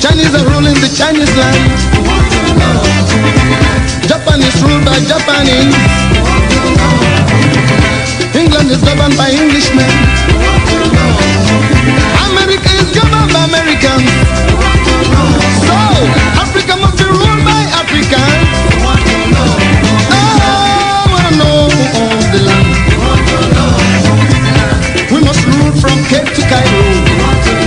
Chinese are ruling the Chinese land. Japan is ruled by Japanese. England is governed by Englishmen. America is governed by Americans. So Africa must be ruled by Africans. I wanna know the land. We must rule from Cape to Cairo.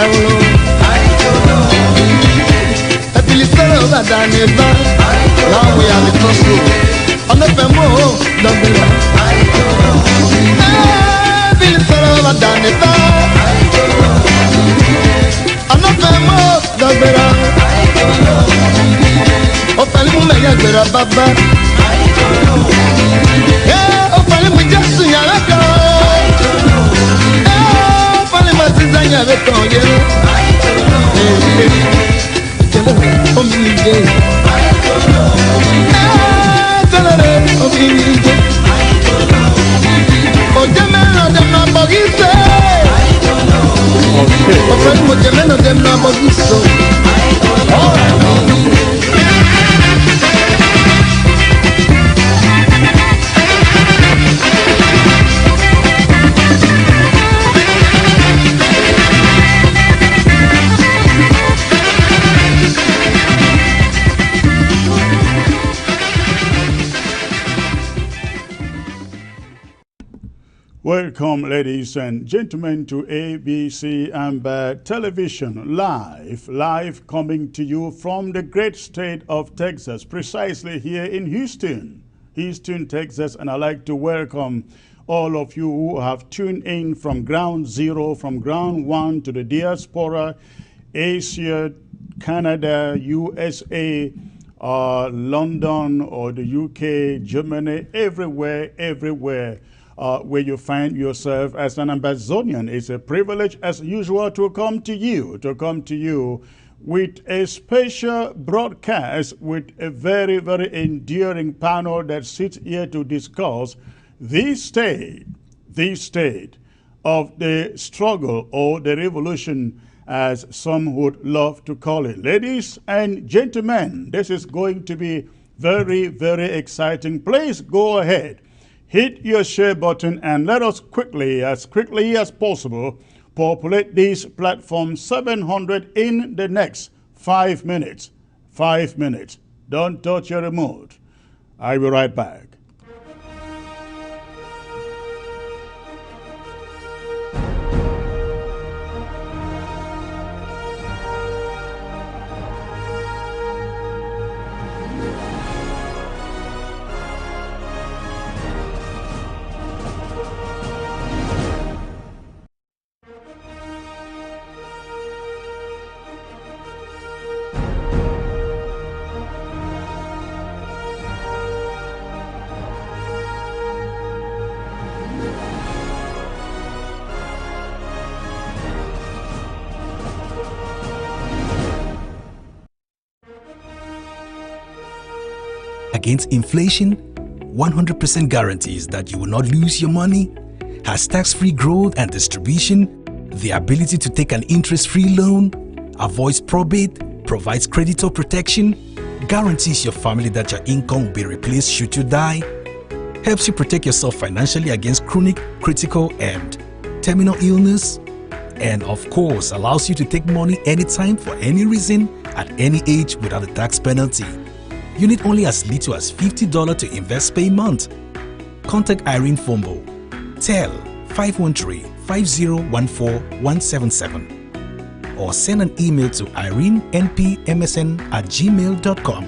Ewo. Ebili soro badaneba. Now we are the crossroad. On the femo, Dogbera. Ebili soro badaneba. On the femo, Dogbera. Ofali mu meya gbera baba. Ofali mu Jesu nyaraka. Ofali mu Zizanya betonye. Omije. Omije. Ojemeno dem na bogise. Ofali mu ojemeno dem na bogiso. Welcome, ladies and gentlemen, to ABC Amber Television, live coming to you from the great state of Texas, precisely here in Houston, Texas. And I'd like to welcome all of you who have tuned in from ground zero, from ground one to the diaspora, Asia, Canada, USA, London, or the UK, Germany, everywhere. Where you find yourself as an Ambazonian. It's a privilege, as usual, to come to you with a special broadcast with a very, very enduring panel that sits here to discuss this state of the struggle or the revolution, as some would love to call it. Ladies and gentlemen, this is going to be very, very exciting. Please go ahead. Hit your share button and let us quickly as possible, populate this platform 700 in the next 5 minutes. 5 minutes. Don't touch your remote. I'll be right back. Against inflation, 100% guarantees that you will not lose your money, has tax-free growth and distribution, the ability to take an interest-free loan, avoids probate, provides creditor protection, guarantees your family that your income will be replaced should you die, helps you protect yourself financially against chronic, critical, and terminal illness, and of course allows you to take money anytime for any reason at any age without a tax penalty. You need only as little as $50 to invest per month. Contact Irene Fombo. Tel 513-5014-177 or send an email to irenenpmsn@gmail.com.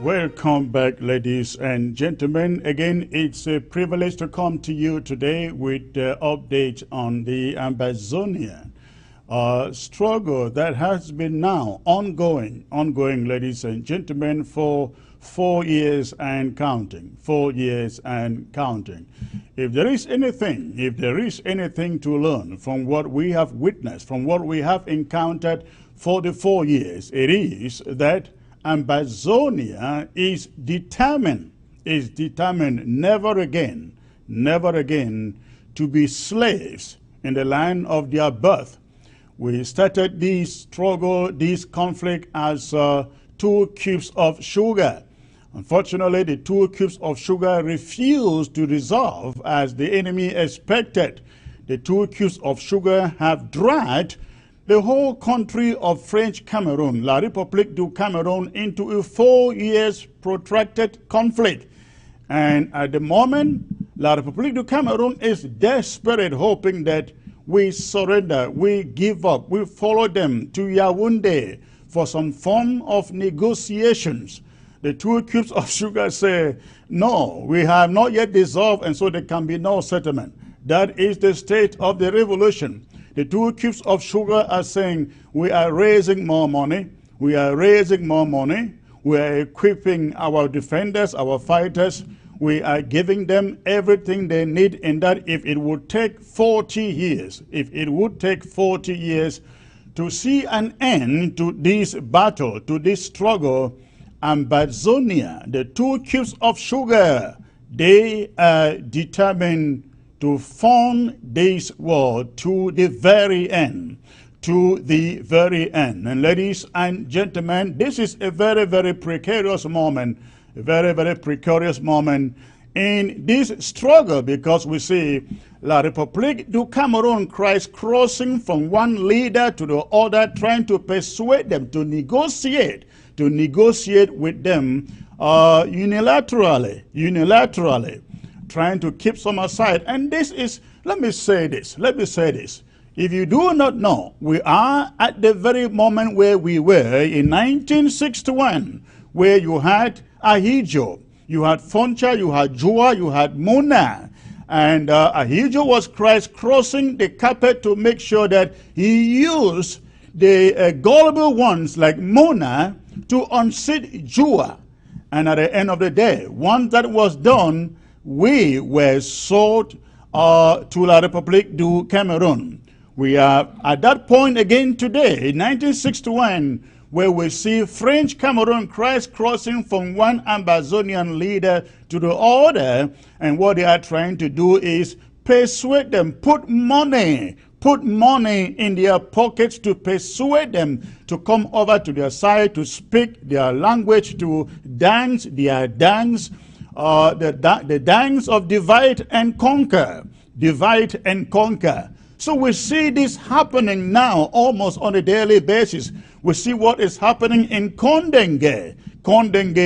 Welcome back, ladies and gentlemen. Again, it's a privilege to come to you today with the update on the Ambazonian struggle that has been now ongoing, ladies and gentlemen, for 4 years and counting. 4 years and counting. If there is anything to learn from what we have witnessed, from what we have encountered for the 4 years, it is that Ambazonia is determined never again to be slaves in the land of their birth. We started this struggle, this conflict as 2 cubes of sugar. Unfortunately, the 2 cubes of sugar refused to dissolve as the enemy expected. The 2 cubes of sugar have dragged the whole country of French Cameroon, La République du Cameroon, into a 4 years protracted conflict. And at the moment, La République du Cameroon is desperate, hoping that we surrender, we give up, we follow them to Yaoundé for some form of negotiations. The 2 cubes of sugar say, no, we have not yet dissolved, and so there can be no settlement. That is the state of the revolution. The 2 cubes of sugar are saying, we are raising more money, we are raising more money, we are equipping our defenders, our fighters, we are giving them everything they need, in that if it would take 40 years, to see an end to this battle, to this struggle, Ambazonia, the 2 cubes of sugar, they are determined to fund this war to the very end. To the very end. And ladies and gentlemen, this is a very, very precarious moment, a very, very precarious moment in this struggle, because we see La République du Cameroon crossing from one leader to the other, trying to persuade them to negotiate with them unilaterally, trying to keep some aside. And this is, let me say this. If you do not know, we are at the very moment where we were in 1961, where you had Ahidjo, you had Foncha, you had Jua, you had Mona. And Ahidjo was crossing the carpet to make sure that he used the gullible ones like Mona to unseat Jua. And at the end of the day, once that was done, we were sold to La République du Cameroon. We are at that point again today, in 1961, where we see French Cameroon crossing from one Amazonian leader to the other, and what they are trying to do is persuade them, put money in their pockets to persuade them to come over to their side, to speak their language, to dance their dance, the dance of divide and conquer. So we see this happening now almost on a daily basis. We see what is happening in Kondenge,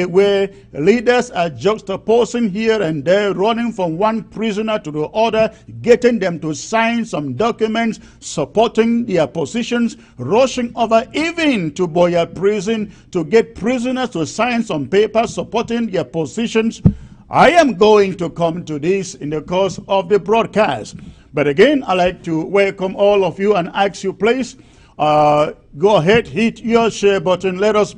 where leaders are juxtaposing here and there, running from one prisoner to the other, getting them to sign some documents, supporting their positions, rushing over even to Boya prison to get prisoners to sign some papers supporting their positions. I am going to come to this in the course of the broadcast. But again, I'd like to welcome all of you and ask you, please, go ahead, hit your share button. Let us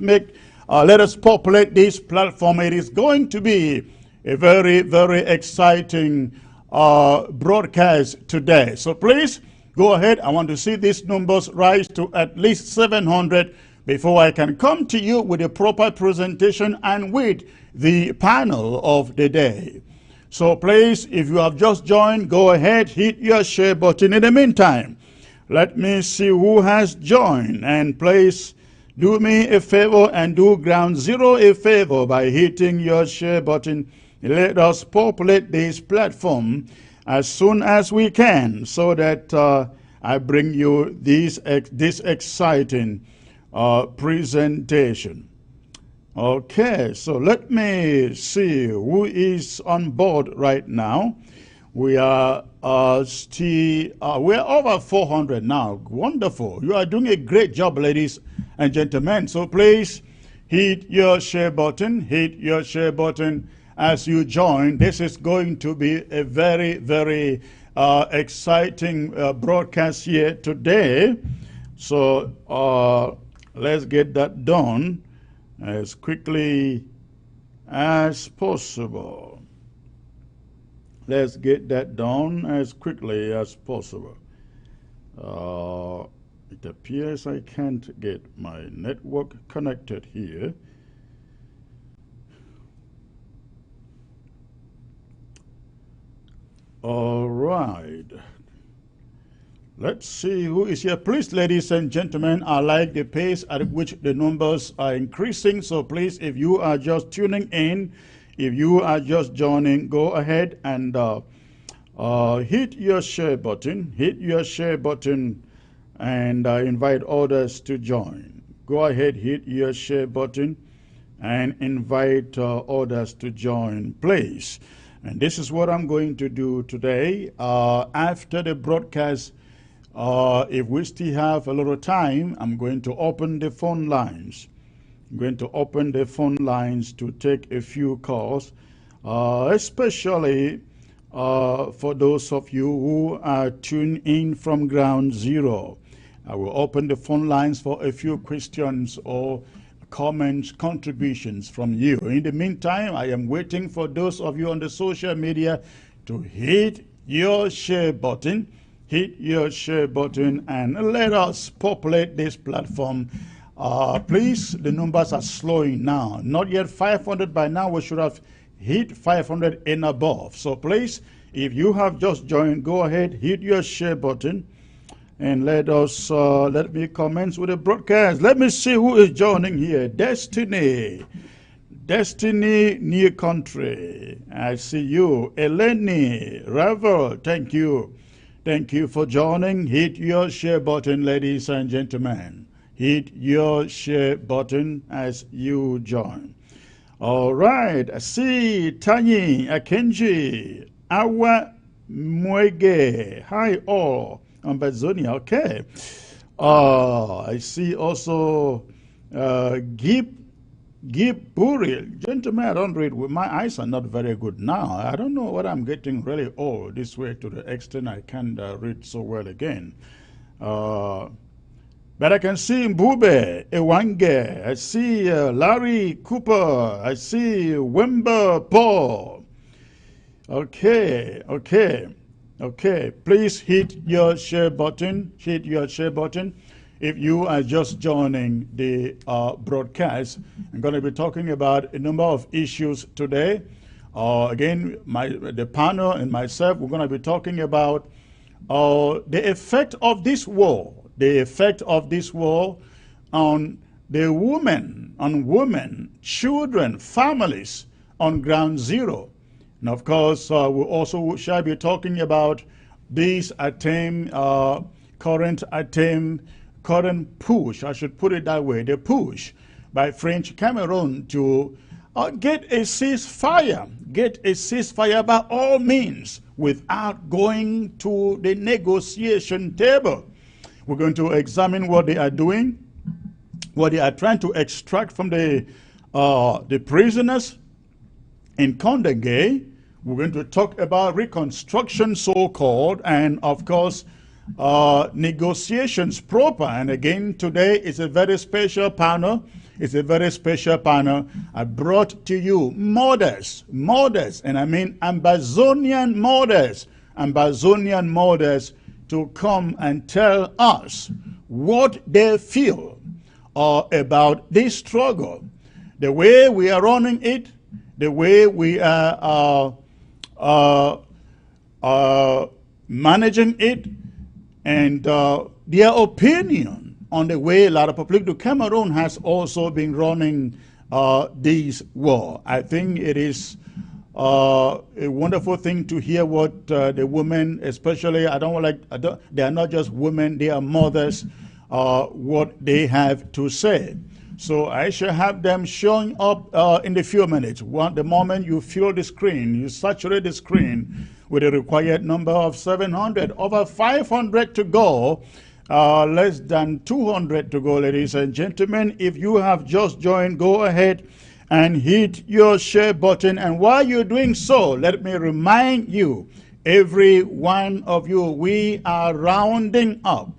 populate this platform. It is going to be a very, very exciting broadcast today. So please, go ahead. I want to see these numbers rise to at least 700 before I can come to you with a proper presentation and with the panel of the day. So please, if you have just joined, go ahead, hit your share button. In the meantime, let me see who has joined. And please do me a favor and do Ground Zero a favor by hitting your share button. Let us populate this platform as soon as we can, so that I bring you this exciting presentation. Okay, so let me see who is on board right now. We are we're over 400 now. Wonderful. You are doing a great job, ladies and gentlemen. So please hit your share button. As you join. This is going to be a very, very exciting broadcast here today. So let's get that done as quickly as possible. Let's get that done as quickly as possible. It appears I can't get my network connected here. All right. Let's see who is here. Please, ladies and gentlemen, I like the pace at which the numbers are increasing. So please, if you are just tuning in, if you are just joining, go ahead and hit your share button. Hit your share button and invite others to join. Go ahead, hit your share button and invite others to join, please. And this is what I'm going to do today. After the broadcast, if we still have a little time, I'm going to open the phone lines. I'm going to open the phone lines to take a few calls, especially for those of you who are tuned in from ground zero. I will open the phone lines for a few questions or comments, contributions from you. In the meantime, I am waiting for those of you on the social media to hit your share button. Hit your share button and let us populate this platform. Please, the numbers are slowing now. Not yet 500 by now. We should have hit 500 and above. So please, if you have just joined, go ahead, hit your share button. And let me commence with the broadcast. Let me see who is joining here. Destiny, New Country. I see you. Eleni, Revel, thank you. Thank you for joining. Hit your share button, ladies and gentlemen. Hit your share button as you join. All right. I see Tanyi, Akenji, Awa Mwege. Hi all. Ambazonia, okay. I see also Gib Buril. Gentlemen, I don't read. My eyes are not very good now. I don't know what I'm getting really old this way to the extent I can't read so well again. But I can see Mbube, Ewange. I see Larry Cooper. I see Wemba Paul. Okay. Please hit your share button. Hit your share button. If you are just joining the broadcast, I'm going to be talking about a number of issues today. Again, the panel and myself, we're going to be talking about the effect of this war. The effect of this war on the women, children, families on ground zero. And of course, we also shall be talking about this current push, I should put it that way, the push by French Cameroon to get a ceasefire by all means without going to the negotiation table. We're going to examine what they are doing, what they are trying to extract from the prisoners in Condé. We're going to talk about Reconstruction, so-called, and of course, negotiations proper. And again, today is a very special panel. It's a very special panel. I brought to you mothers, and I mean Ambazonian mothers to come and tell us what they feel about this struggle, the way we are running it, the way we are managing it, and their opinion on the way La République du Cameroon has also been running this war. I think it is a wonderful thing to hear what the women, especially, they are not just women, they are mothers, what they have to say. So I shall have them showing up in a few minutes. The moment you fill the screen, you saturate the screen with a required number of 700, over 500 to go, less than 200 to go, ladies and gentlemen. If you have just joined, go ahead and hit your share button. And while you're doing so, let me remind you, every one of you, we are rounding up.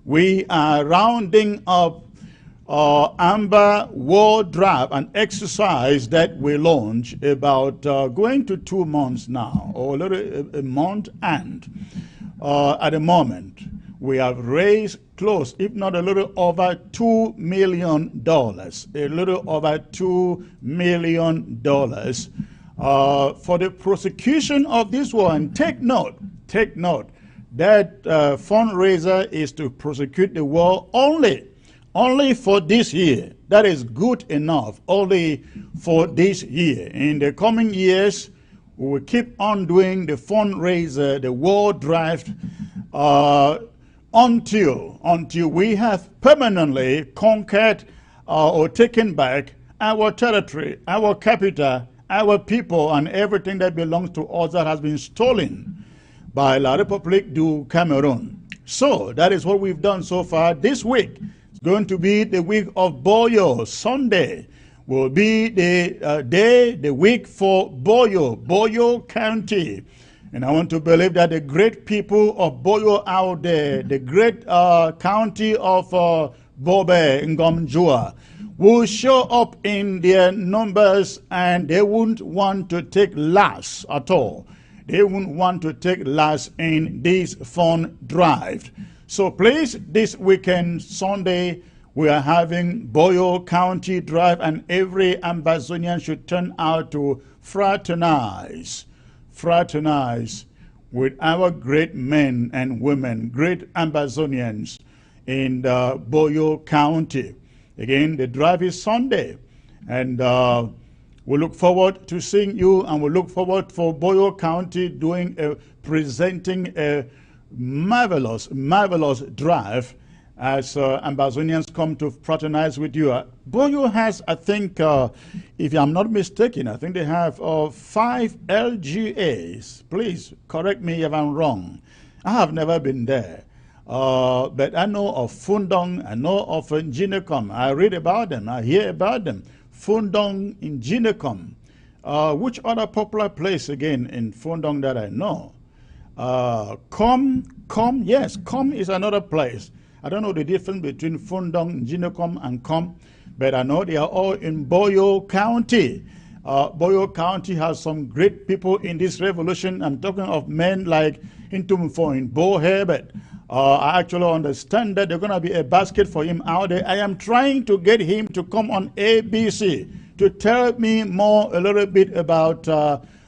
We are rounding up Amber War Draft, an exercise that we launched about going to 2 months now, or a month, and at the moment we have raised close, if not a little over $2 million, a little over $2 million for the prosecution of this war. And take note, That fundraiser is to prosecute the war only for this year. That is good enough, only for this year. In the coming years, we will keep on doing the fundraiser, the war drive, until we have permanently conquered or taken back our territory, our capital, our people, and everything that belongs to us that has been stolen by La République du Cameroon. So that is what we've done so far. This week is going to be the week of Boyo. Sunday will be the week for Boyo County. And I want to believe that the great people of Boyo out there, the great county of Bobe Ngomjua, will show up in their numbers, and they won't want to take last at all. They won't want to take last in this fun drive. So please, this weekend, Sunday, we are having Boyo County Drive, and every Ambazonian should turn out to fraternize with our great men and women, great Ambazonians in Boyo County. Again, the drive is Sunday, and we look forward to seeing you, and we look forward for Boyo County presenting a marvelous drive as Ambazonians come to fraternize with you. Boyo has, I think, if I'm not mistaken, I think they have 5 LGAs. Please correct me if I'm wrong. I have never been there. But I know of Fundong, I know of Njinekom. I read about them, I hear about them. Fundong in Njinekom. Which other popular place again in Fundong that I know? Yes, Com is another place. I don't know the difference between Fundong, Njinekom, and Com, but I know they are all in Boyo County. Boyo County has some great people in this revolution. I'm talking of men like Intumfo in Bo Herbert. I actually understand that there's going to be a basket for him out there. I am trying to get him to come on ABC to tell me a little bit about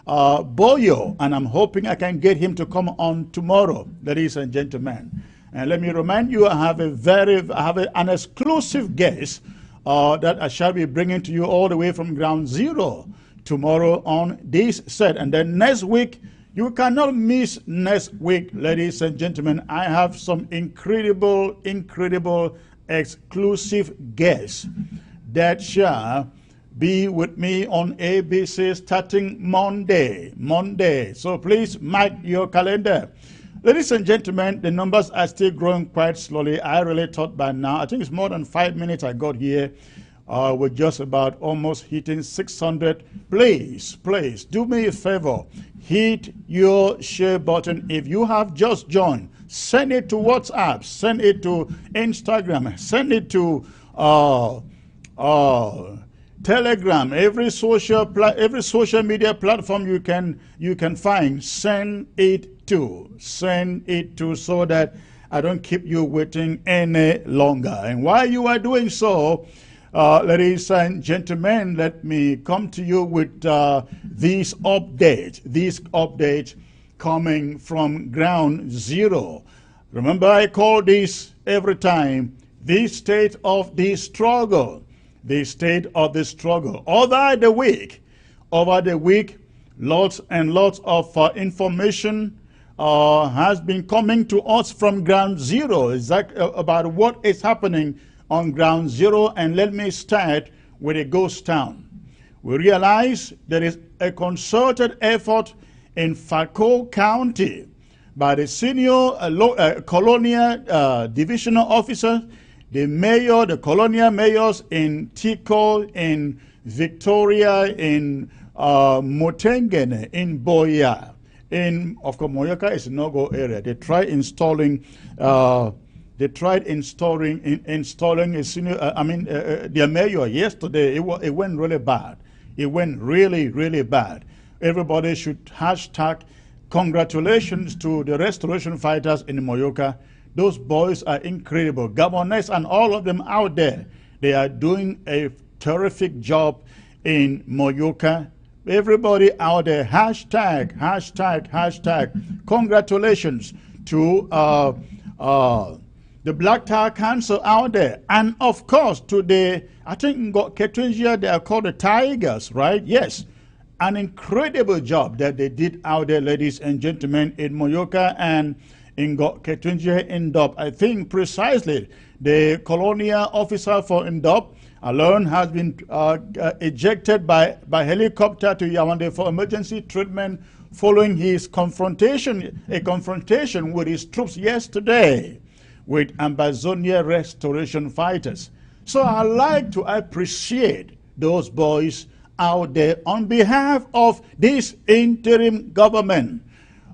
Boyo, and I'm hoping I can get him to come on tomorrow, ladies and gentlemen. And let me remind you, I have an exclusive guest that I shall be bringing to you all the way from Ground Zero tomorrow on this set. And then next week, you cannot miss next week, ladies and gentlemen. I have some incredible exclusive guests that shall be with me on ABC starting Monday. So please mark your calendar. Ladies and gentlemen, the numbers are still growing quite slowly. I really thought by now, I think it's more than 5 minutes I got here. We're just about almost hitting 600. Please, do me a favor. Hit your share button. If you have just joined, send it to WhatsApp, send it to Instagram, send it to Telegram, every social media platform you can find. Send it to, so that I don't keep you waiting any longer. And while you are doing so, ladies and gentlemen, let me come to you with this update coming from Ground Zero. Remember, I call this every time the state of the struggle. The state of the struggle. Over the week, lots and lots of information has been coming to us from Ground Zero about what is happening on Ground Zero. And let me start with a ghost town. We realize there is a concerted effort in Fako County by the senior Colonial divisional officer, the mayor, the Colonial mayors in Tico, in Victoria, in Motengene, in Boya. Of course, Moyoka is a no-go area. They tried installing a senior, their mayor yesterday. It went really bad. It went really bad. Everybody should hashtag congratulations to the restoration fighters in Moyoka. Those boys are incredible. Gabonese and all of them out there, they are doing a terrific job in Moyoka. Everybody out there, hashtag congratulations to the black tar council out there. And of course, today, I think in Ketunjia, they are called the Tigers, right? Yes. An incredible job that they did out there, ladies and gentlemen, in Moyoka and in Ketunjia Indop. I think precisely the colonial officer for Indop alone has been ejected by helicopter to Yaoundé for emergency treatment following his confrontation with his troops yesterday with Ambazonia restoration fighters. So I like to appreciate those boys out there on behalf of this interim government.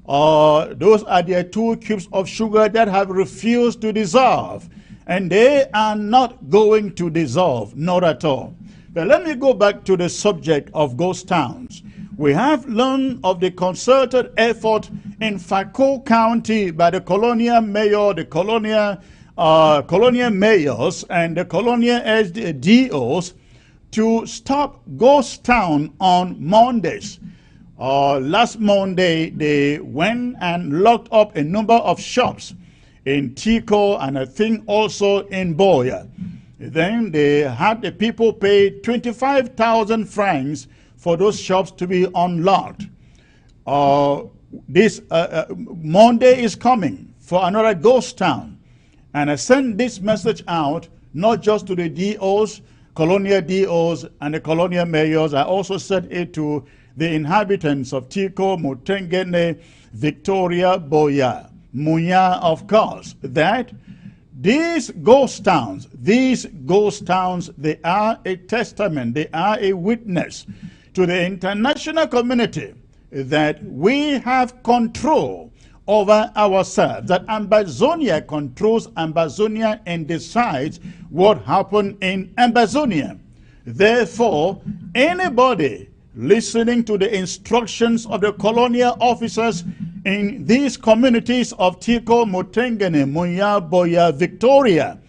Those are their 2 cubes of sugar that have refused to dissolve. And they are not going to dissolve, not at all. But let me go back to the subject of ghost towns. We have learned of the concerted effort in Fako County by the colonial mayor, the colonial mayors, and the colonial SDOs to stop ghost town on Mondays. Last Monday, they went and locked up a number of shops in Tico and I think also in Boya. Then they had the people pay 25,000 francs for those shops to be unlocked. This Monday is coming for another ghost town. And I sent this message out, not just to the DOs, colonial DOs, and the colonial mayors. I also sent it to the inhabitants of Tico, Mutengene, Victoria, Boya, Munya, of course, that these ghost towns, they are a testament, they are a witness to the international community that we have control over ourselves, that Ambazonia controls Ambazonia and decides what happened in Ambazonia. Therefore, anybody listening to the instructions of the colonial officers in these communities of Tico, Mutengene, Munya, Boya, Victoria,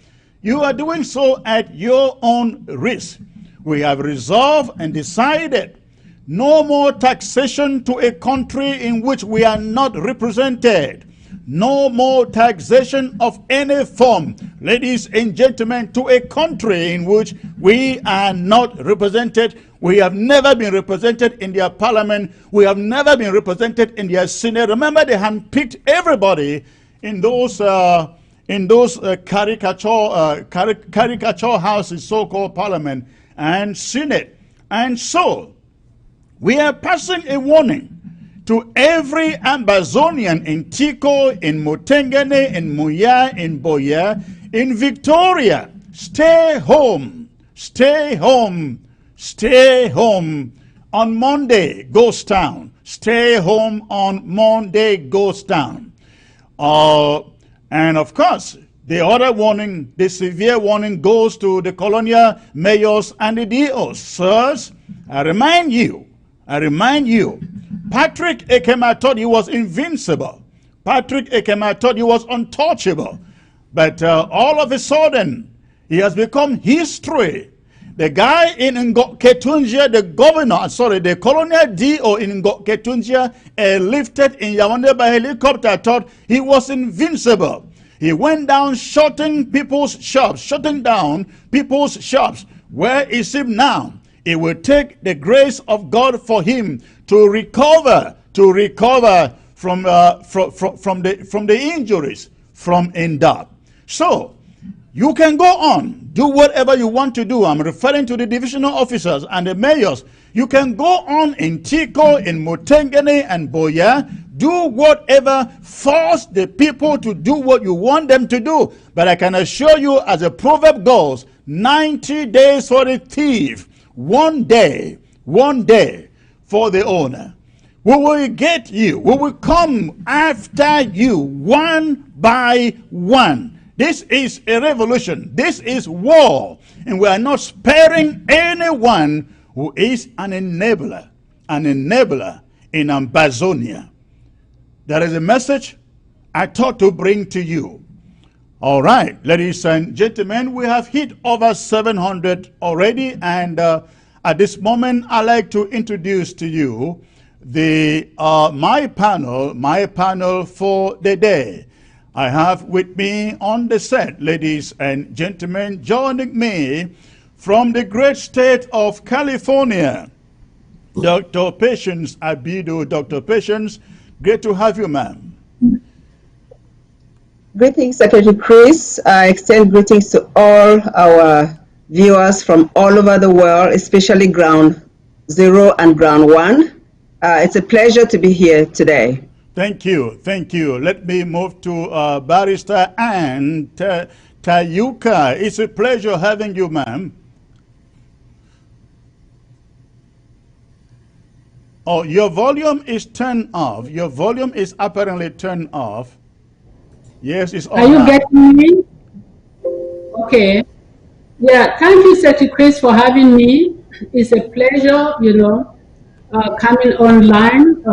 you are doing so at your own risk. We have resolved and decided no more taxation to a country in which we are not represented. No more taxation of any form, ladies and gentlemen, to a country in which we are not represented. We have never been represented in their parliament. We have never been represented in their senate. Remember, they handpicked everybody in those caricature houses, so-called parliament and senate. And so, we are passing a warning to every Ambazonian in Tico, in Mutengene, in Muya, in Boya, in Victoria. Stay home. Stay home. Stay home. On Monday, ghost town. Stay home on Monday, ghost town. And of course, the other warning, the severe warning, goes to the colonial mayors and the DOs. Sirs, I remind you, Patrick Ekema thought he was invincible. Patrick Ekema thought he was untouchable. But all of a sudden, he has become history. The guy in Ketunjia, the colonial DO in Ketunjia, lifted in Yaoundé by helicopter, thought he was invincible. He went down shutting people's shops, shutting down people's shops. Where is he now? It will take the grace of God for him to recover from the injuries from Indab. So you can go on, do whatever you want to do. I'm referring to the divisional officers and the mayors. You can go on in Tico, in Mutengene and Boya, do whatever, force the people to do what you want them to do. But I can assure you, as the proverb goes, 90 days for the thief, one day for the owner. We will get you. We will come after you one by one. This is a revolution. This is war. And we are not sparing anyone who is an enabler in Ambazonia. There is a message I thought to bring to you. All right, ladies and gentlemen, we have hit over 700 already, and at this moment, I'd like to introduce to you the my panel for the day. I have with me on the set, ladies and gentlemen, joining me from the great state of California, Dr. Patience Abido. Dr. Patience, great to have you, ma'am. Greetings, Secretary Chris. I extend greetings to all our viewers from all over the world, especially Ground Zero and Ground One. It's a pleasure to be here today. Thank you. Thank you. Let me move to Barrister Ann Tayuka. It's a pleasure having you, ma'am. Oh, your volume is turned off. Your volume is apparently turned off. Yes, it's on. Are you getting me? Okay. Yeah, thank you, Secretary Chris, for having me. It's a pleasure, coming online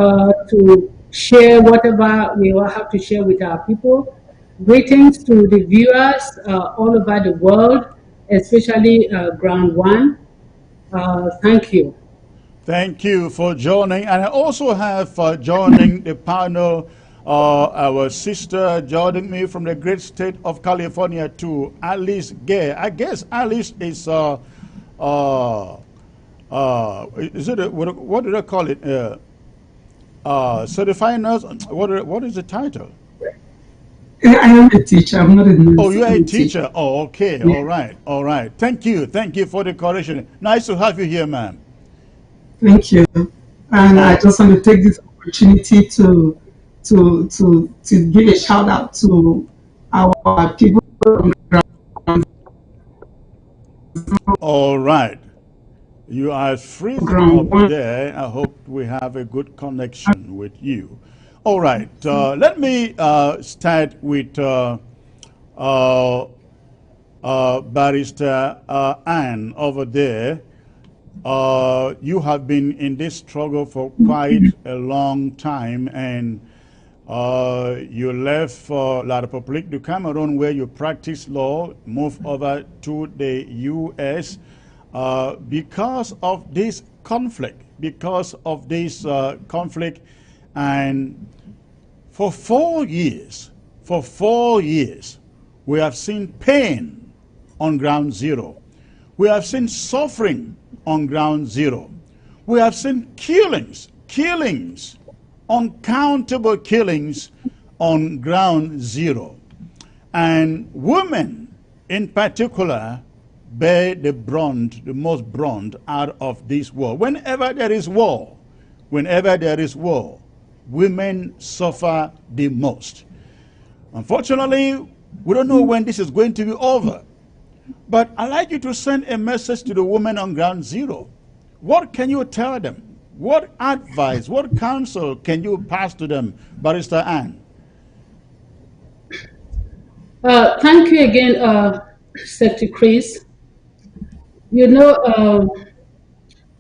to share whatever we will have to share with our people. Greetings to the viewers all over the world, especially Ground One. Thank you. Thank you for joining. And I also have joining the panel our sister joining me from the great state of California too, Alice Gay. I guess Alice is is it what did I call it? Certifying nurse. What is the title? I am a teacher. I'm not a nurse. Oh, you are a teacher. Oh, okay. Yeah. All right. Thank you for the correction. Nice to have you here, ma'am. Thank you. And I just want to take this opportunity to give a shout out to our people from Ground. All right. You are free over there. I hope we have a good connection with you. All right. Let me start with Barrister Ann over there. You have been in this struggle for quite a long time, and you left for La République du Cameroun, where you practice law, moved over to the U.S. Because of this conflict, and for 4 years, we have seen pain on Ground Zero. We have seen suffering on Ground Zero. We have seen killings, uncountable killings on Ground Zero. And women in particular bear the most brunt out of this war. Whenever there is war, women suffer the most. Unfortunately, we don't know when this is going to be over. But I'd like you to send a message to the women on Ground Zero. What can you tell them? What advice, what counsel can you pass to them, Barrister Ann? Thank you again, Secretary Chris.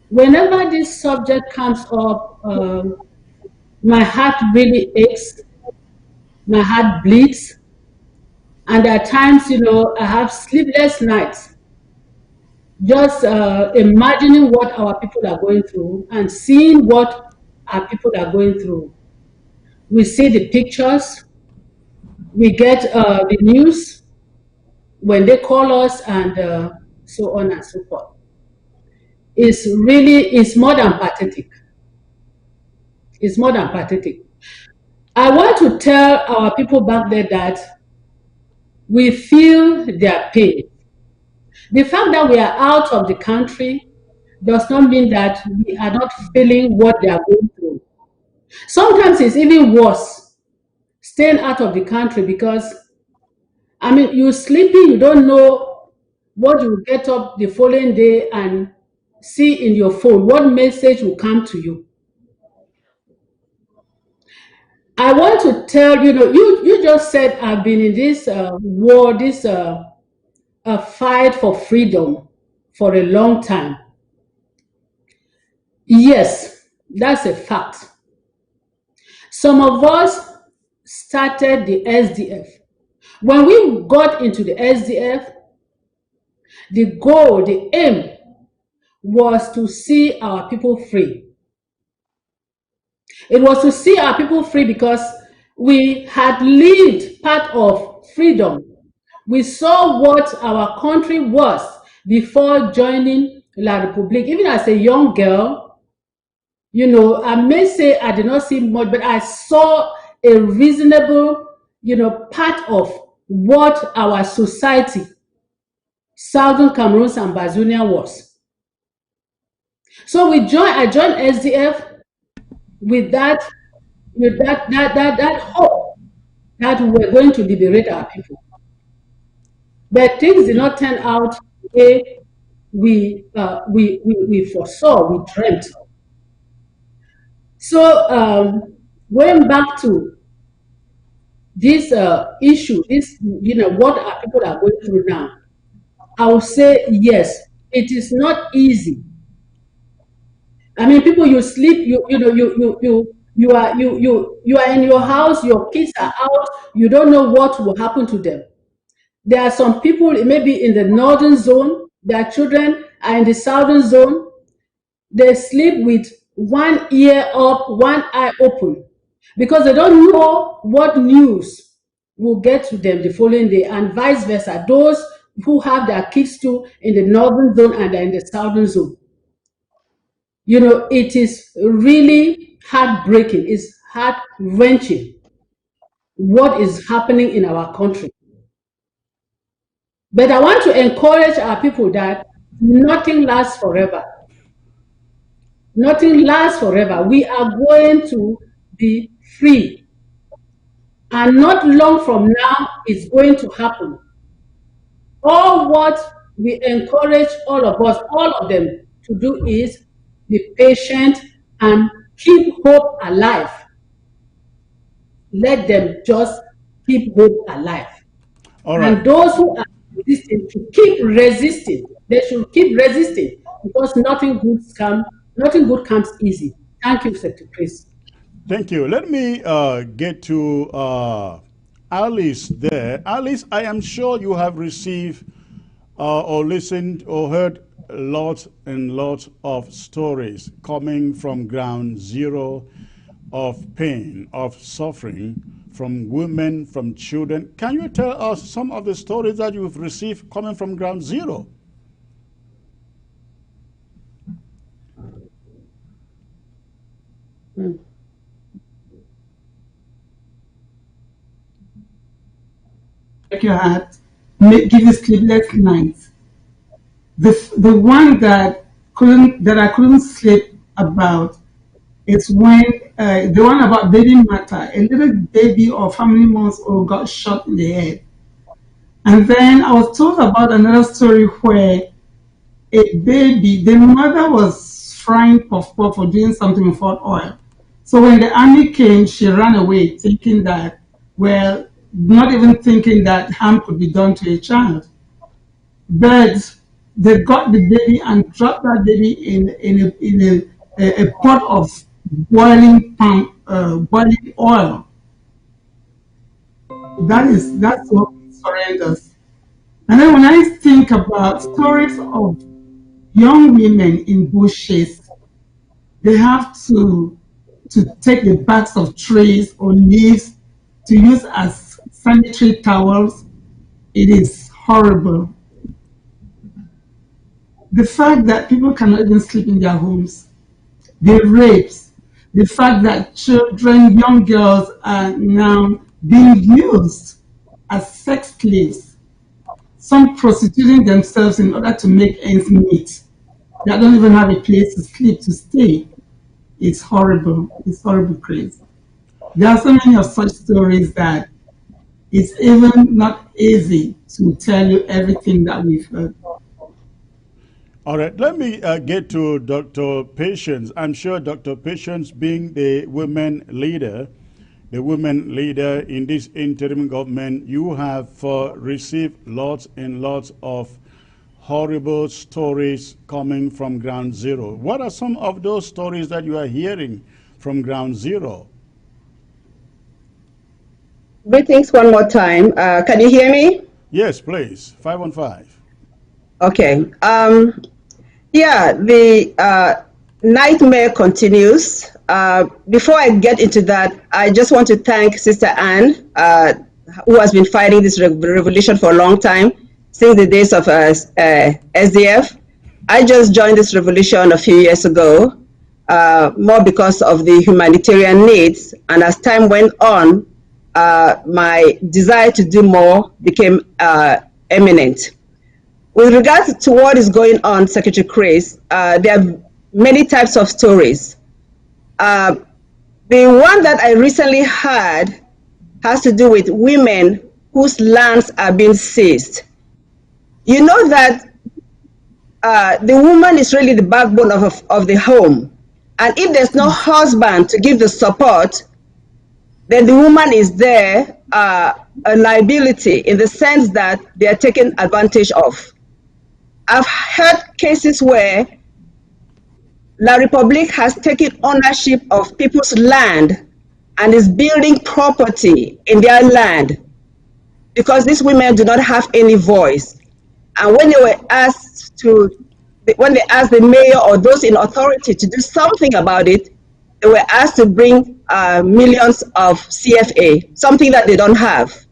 Whenever this subject comes up, my heart really aches, my heart bleeds, and at times, I have sleepless nights, just imagining what our people are going through and seeing what our people are going through. We see the pictures, we get the news when they call us, and so on and so forth. It's more than pathetic. It's more than pathetic. I want to tell our people back there that we feel their pain. The fact that we are out of the country does not mean that we are not feeling what they are going through. Sometimes it's even worse staying out of the country because, you're sleeping, you don't know what you will get up the following day and see in your phone, what message will come to you. I want to tell you just said I've been in this war, this fight for freedom for a long time. Yes, that's a fact. Some of us started the SDF. When we got into the SDF, the goal, the aim was to see our people free. It was to see our people free because we had lived part of freedom. We saw what our country was before joining La République. Even as a young girl, you know, I may say I did not see much, but I saw a reasonable, you know, part of what our society, Southern Cameroon and Bazunia was. So I joined SDF with that hope that we were going to liberate our people. But things did not turn out the way we foresaw, we dreamt. So going back to this issue, this, you know, what our people are going through now, I will say yes, it is not easy. I mean, people, you sleep, you are in your house, your kids are out, you don't know what will happen to them. There are some people, maybe in the northern zone, their children are in the southern zone. They sleep with one ear up, one eye open, because they don't know what news will get to them the following day, and vice versa. Those who have their kids too in the northern zone and in the southern zone. You know, it is really heartbreaking, it's heart-wrenching what is happening in our country. But I want to encourage our people that nothing lasts forever. Nothing lasts forever. We are going to be free. And not long from now, it's going to happen. All what we encourage all of us, all of them, to do is be patient and keep hope alive. Let them just keep hope alive. All right. And those who are resisting to keep resisting. They should keep resisting, because nothing good comes easy. Thank you, Secretary Chris. Thank you. Let me get to Alice there. Alice, I am sure you have received or listened or heard lots and lots of stories coming from ground zero of pain, of suffering, from women, from children. Can you tell us some of the stories that you've received coming from ground zero? Break your heart, give you sleepless nights. The one that I couldn't sleep about is when the one about baby matter. A little baby of how many months old got shot in the head. And then I was told about another story where a baby, the mother was frying puff puff or doing something with hot oil. So when the army came, she ran away, thinking that, well, not even thinking that harm could be done to a child. But they got the baby and dropped that baby in a pot of boiling oil. That's what horrendous. And then when I think about stories of young women in bushes, they have to take the backs of trees or leaves to use as sanitary towels. It is horrible. The fact that people cannot even sleep in their homes, the rapes, the fact that children, young girls are now being used as sex slaves, some prostituting themselves in order to make ends meet. They don't even have a place to sleep, to stay. It's horrible. It's horrible, Chris. There are so many of such stories that it's even not easy to tell you everything that we've heard. All right, let me get to Dr. Patience. I'm sure Dr. Patience, being the women leader in this interim government, you have received lots and lots of horrible stories coming from ground zero. What are some of those stories that you are hearing from ground zero? Greetings one more time. Can you hear me? Yes, please. 515. Okay. Yeah, the nightmare continues. Before I get into that, I just want to thank Sister Anne, who has been fighting this revolution for a long time, since the days of SDF. I just joined this revolution a few years ago, more because of the humanitarian needs. And as time went on, my desire to do more became eminent. With regards to what is going on, Secretary Chris, there are many types of stories. The one that I recently heard has to do with women whose lands are being seized. You know that the woman is really the backbone of the home. And if there's no husband to give the support, then the woman is there a liability in the sense that they are taken advantage of. I've heard cases where La Republique has taken ownership of people's land and is building property in their land because these women do not have any voice. And when they were asked when they asked the mayor or those in authority to do something about it, they were asked to bring millions of CFA, something that they don't have.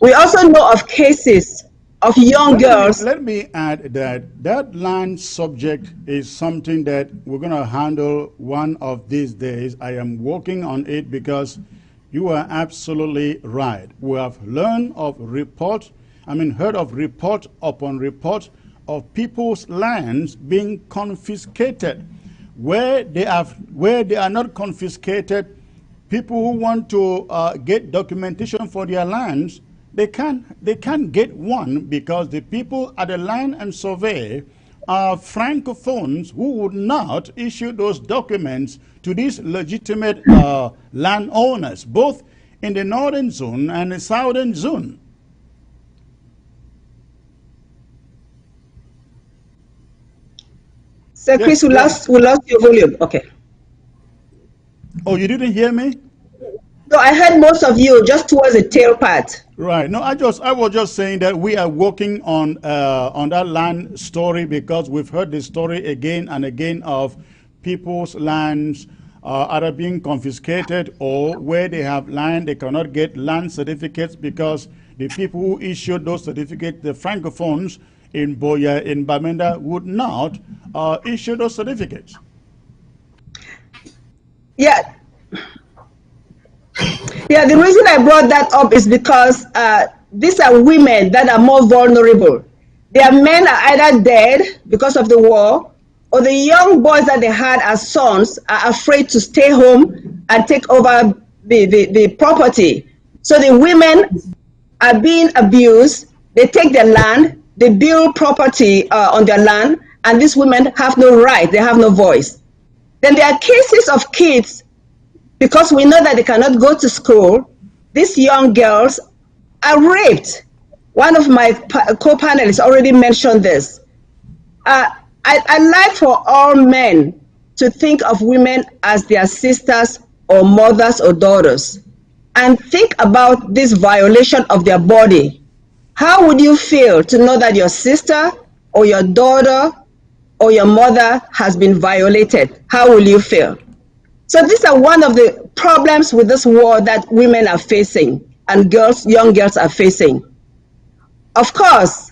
We also know of cases of young girls. Let me add that land subject is something that we're going to handle one of these days. I am working on it because you are absolutely right. We have learned of heard of report upon report of people's lands being confiscated. Where they are not confiscated, people who want to get documentation for their lands, they can't get one because the people at the Land and Survey are francophones who would not issue those documents to these legitimate landowners, both in the northern zone and the southern zone. Sir Chris, we lost your volume. Okay. Oh, you didn't hear me? No, I heard most of you just towards the tail part. Right. No, I was just saying that we are working on that land story because we've heard the story again and again of people's lands either being confiscated or where they have land, they cannot get land certificates because the people who issued those certificates, the francophones in Boya, in Bamenda, would not issue those certificates. Yeah. Yeah, the reason I brought that up is because these are women that are more vulnerable. Their men are either dead because of the war, or the young boys that they had as sons are afraid to stay home and take over the property. So the women are being abused. They take their land, they build property on their land, and these women have no right, they have no voice. Then there are cases of kids, because we know that they cannot go to school, these young girls are raped. One of my co-panelists already mentioned this. I'd like for all men to think of women as their sisters or mothers or daughters, and think about this violation of their body. How would you feel to know that your sister or your daughter or your mother has been violated? How will you feel? So these are one of the problems with this war that women are facing and young girls are facing. Of course,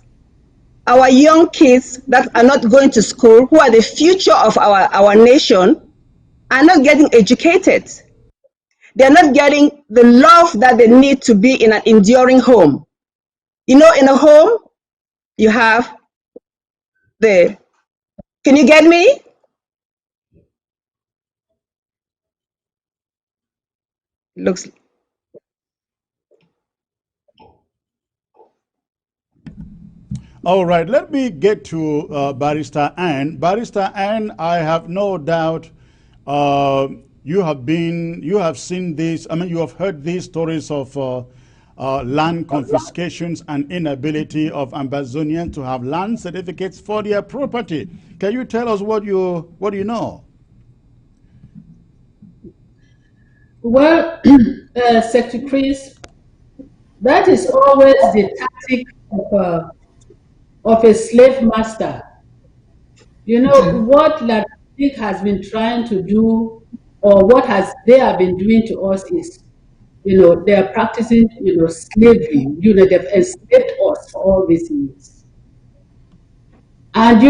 our young kids that are not going to school, who are the future of our nation, are not getting educated. They're not getting the love that they need to be in an enduring home. You know, in a home, you have can you get me? Looks. All right, let me get to Barrister Anne. Barrister Anne, I have no doubt you have seen this, you have heard these stories of land confiscations and inability of Ambazonians to have land certificates for their property. Can you tell us what you know? Well, Secretary Chris, that is always the tactic of a slave master. You know, what La think has been trying to do, or what has they have been doing to us is, they are practicing, slavery. They've enslaved us for all these years. And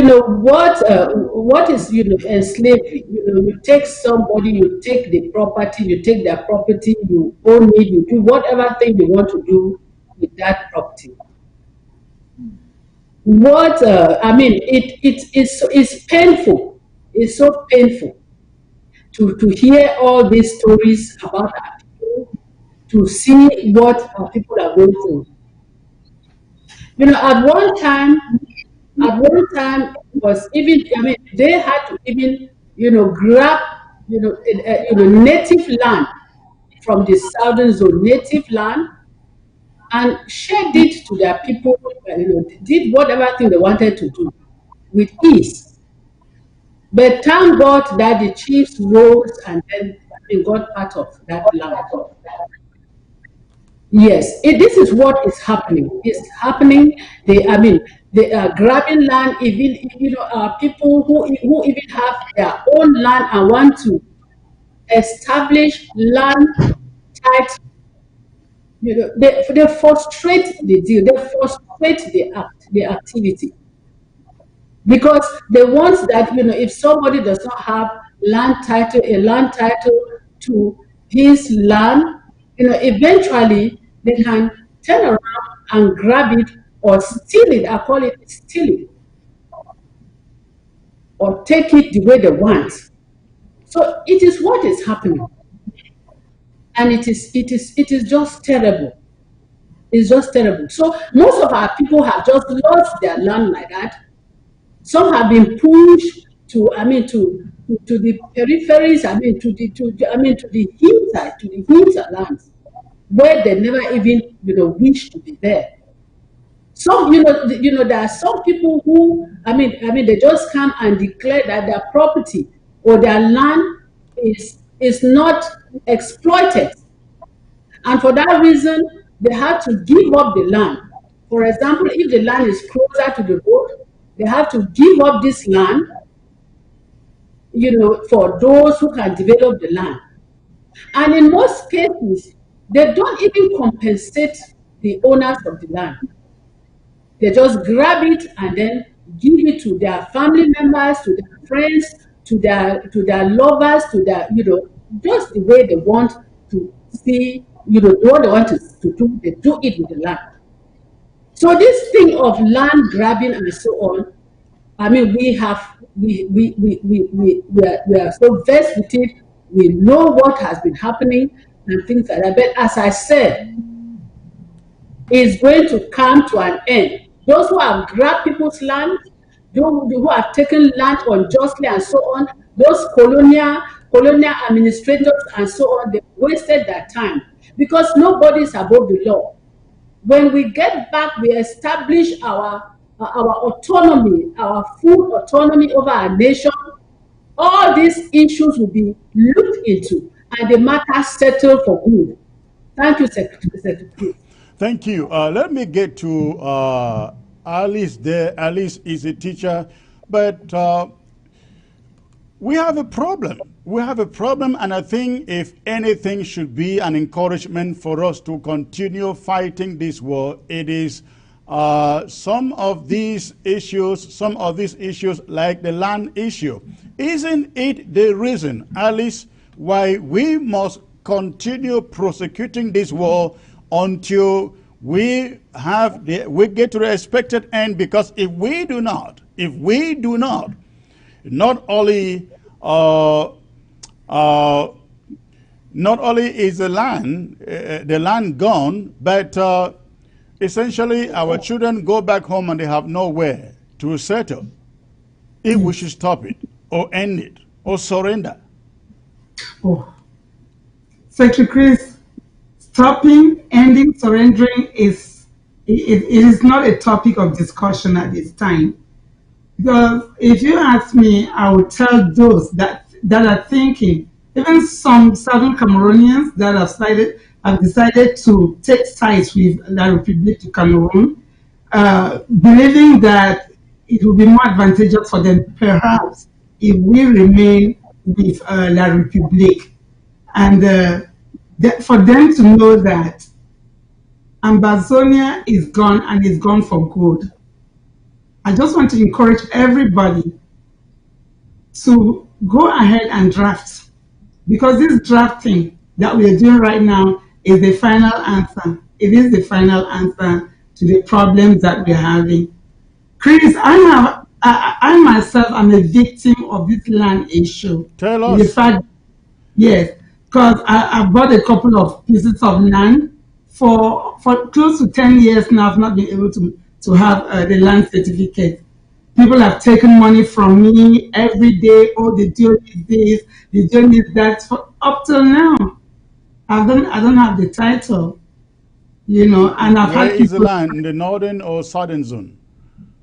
what is slavery? You take somebody, you take the property, you take their property, you own it, you do whatever thing you want to do with that property. It's painful. It's so painful to hear all these stories about our people, to see what our people are going through. At one time, it was even, they had to even, grab, native land from the southern zone, native land, and shared it to their people, did whatever thing they wanted to do with ease. But thank God that the chiefs rose and then they got part of that land. Yes, this is what is happening. It's happening. They are grabbing land. Even people who even have their own land and want to establish land title. They frustrate the deal. They frustrate the activity, because they want that if somebody does not have a land title to his land, eventually they can turn around and grab it or steal it. I call it steal it, or take it the way they want. So it is what is happening, and it is just terrible. It's just terrible. So most of our people have just lost their land like that. Some have been pushed to the peripheries, to the hillside, to the hinterlands, where they never even wish to be there. Some there are some people who they just come and declare that their property or their land is not exploited, and for that reason they have to give up the land. For example, if the land is closer to the road, they have to give up this land, for those who can develop the land. And in most cases, they don't even compensate the owners of the land. They just grab it and then give it to their family members, to their friends, to their lovers, to their, just the way they want to see, what they want to do, they do it with the land. So this thing of land grabbing and so on, we are so versed with it. We know what has been happening and things like that. But as I said, it's going to come to an end. Those who have grabbed people's land, those who have taken land unjustly and so on, those colonial administrators and so on, they wasted their time, because nobody is above the law. When we get back, we establish our autonomy, our full autonomy over our nation. All these issues will be looked into and the matter settled for good. Thank you, Secretary. Thank you. Let me get to Alice there. Alice is a teacher, but we have a problem. We have a problem, and I think if anything should be an encouragement for us to continue fighting this war, it is some of these issues like the land issue. Isn't it the reason, Alice, why we must continue prosecuting this war until we get to the expected end? Because if we do not, not only is the land gone, but essentially our children go back home and they have nowhere to settle. If we should stop it or end it or surrender. Oh, Secretary Chris, stopping, ending, surrendering it is not a topic of discussion at this time. Because if you ask me, I would tell those that are thinking, even some Southern Cameroonians that have decided to take sides with La République du Cameroon, believing that it will be more advantageous for them, perhaps, if we remain with La République. And for them to know that Ambazonia is gone and is gone for good. I just want to encourage everybody to go ahead and draft, because this drafting that we are doing right now is the final answer. It is the final answer to the problems that we're having. Chris, I myself am a victim of this land issue. Tell us. The fact, yes, because I bought a couple of pieces of land for close to 10 years now. I've not been able to have the land certificate. People have taken money from me every day. Oh, they do this, they do that. Up till now, I don't have the title, and I've Where had is the people. land, in the northern or southern zone?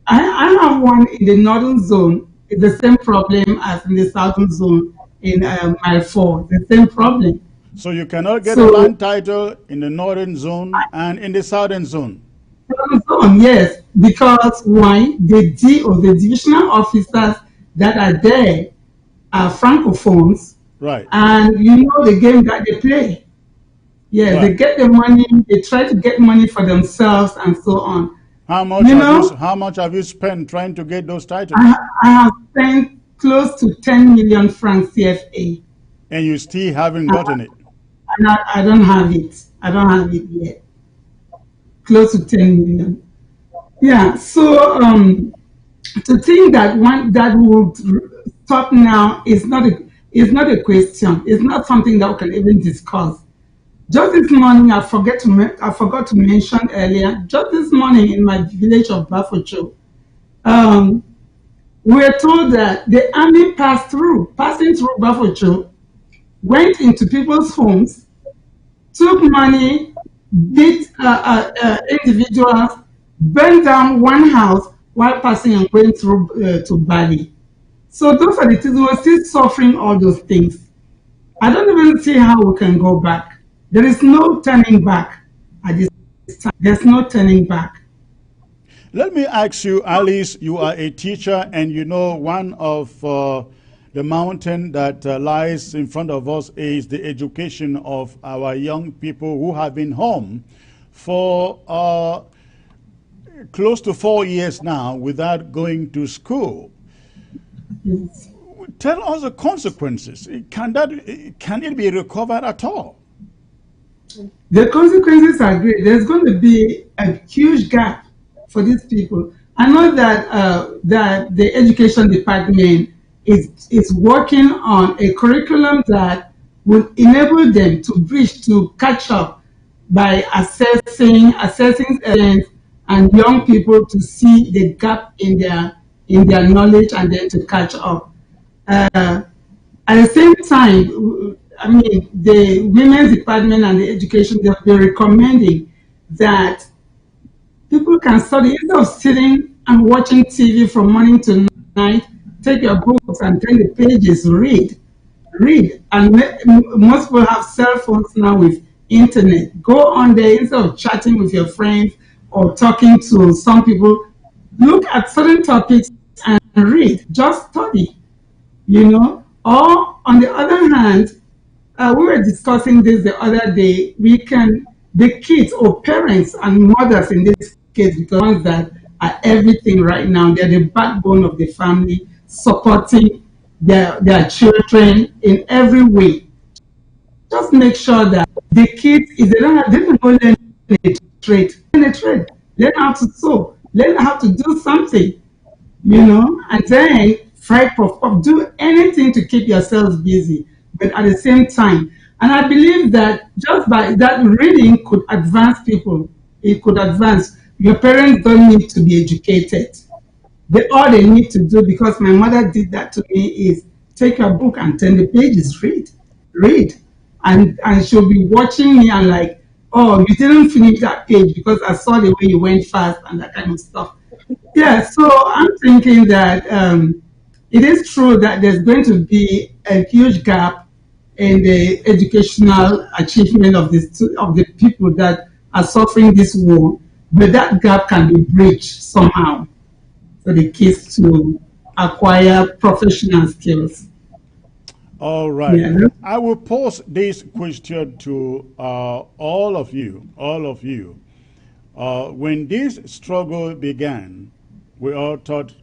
I have one in the northern zone. It's the same problem as in the southern zone in Mile 4. The same problem. So you cannot get a So, land title in the northern zone and in the southern zone. southern zone, yes, because why? The divisional officers that are there are francophones, Right. and you know the game that they play. Yeah, Right. they get the money, they try to get money for themselves and so on. How much how much have you spent trying to get those titles? I have spent close to 10 million francs CFA, And you still haven't gotten it. and I don't have it. I don't have it yet. Close to 10 million. Yeah, so to think that one that would stop now is not a question. It's not something that we can even discuss. Just this morning, I forgot to mention earlier. Just this morning, in my village of Bafocho, we were told that the army passing through Bafocho, went into people's homes, took money, beat individuals, burned down one house while passing and going through to Bali. So those are the things. We're still suffering all those things. I don't even see how we can go back. There is no turning back at this time. There's no turning back. Let me ask you, Alice, you are a teacher, and you know one of the mountain that lies in front of us is the education of our young people who have been home for close to 4 years now without going to school. Yes. Tell us the consequences. Can it be recovered at all? The consequences are great. There's going to be a huge gap for these people. I know that the education department is working on a curriculum that will enable them to catch up by assessing students and young people to see the gap in their knowledge and then to catch up. At the same time, I mean, the women's department and the education, they're recommending that people can study instead of sitting and watching TV from morning to night. Take your books and turn the pages, read. And most people have cell phones now with internet. Go on there instead of chatting with your friends or talking to some people. Look at certain topics and read. Just study, Or on the other hand, we were discussing this the other day. The kids or parents and mothers in this case, because ones that are everything right now, they're the backbone of the family, supporting their children in every way. Just make sure that the kids, if they don't go learn a trade, learn how to sew, learn how to do something, and then fry puff, do anything to keep yourselves busy, but at the same time. And I believe that just by that reading could advance people. It could advance. Your parents don't need to be educated. All they need to do, because my mother did that to me, is take your book and turn the pages, read. And she'll be watching me and like, oh, you didn't finish that page because I saw the way you went fast and that kind of stuff. Yeah, so I'm thinking that it is true that there's going to be a huge gap in the educational achievement of the people that are suffering this war, but that gap can be bridged somehow for the kids to acquire professional skills. All right. Yeah. I will pose this question to all of you. When this struggle began, we all thought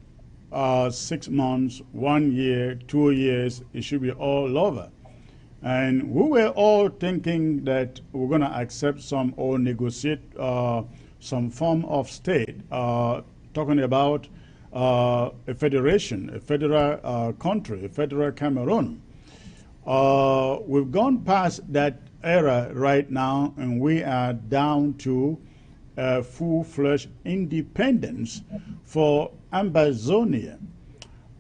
6 months, 1 year, 2 years, it should be all over. And we were all thinking that we're going to accept some or negotiate some form of state, talking about a federation, a federal country, a federal Cameroon. We've gone past that era right now, and we are down to full-fledged independence for Ambazonia.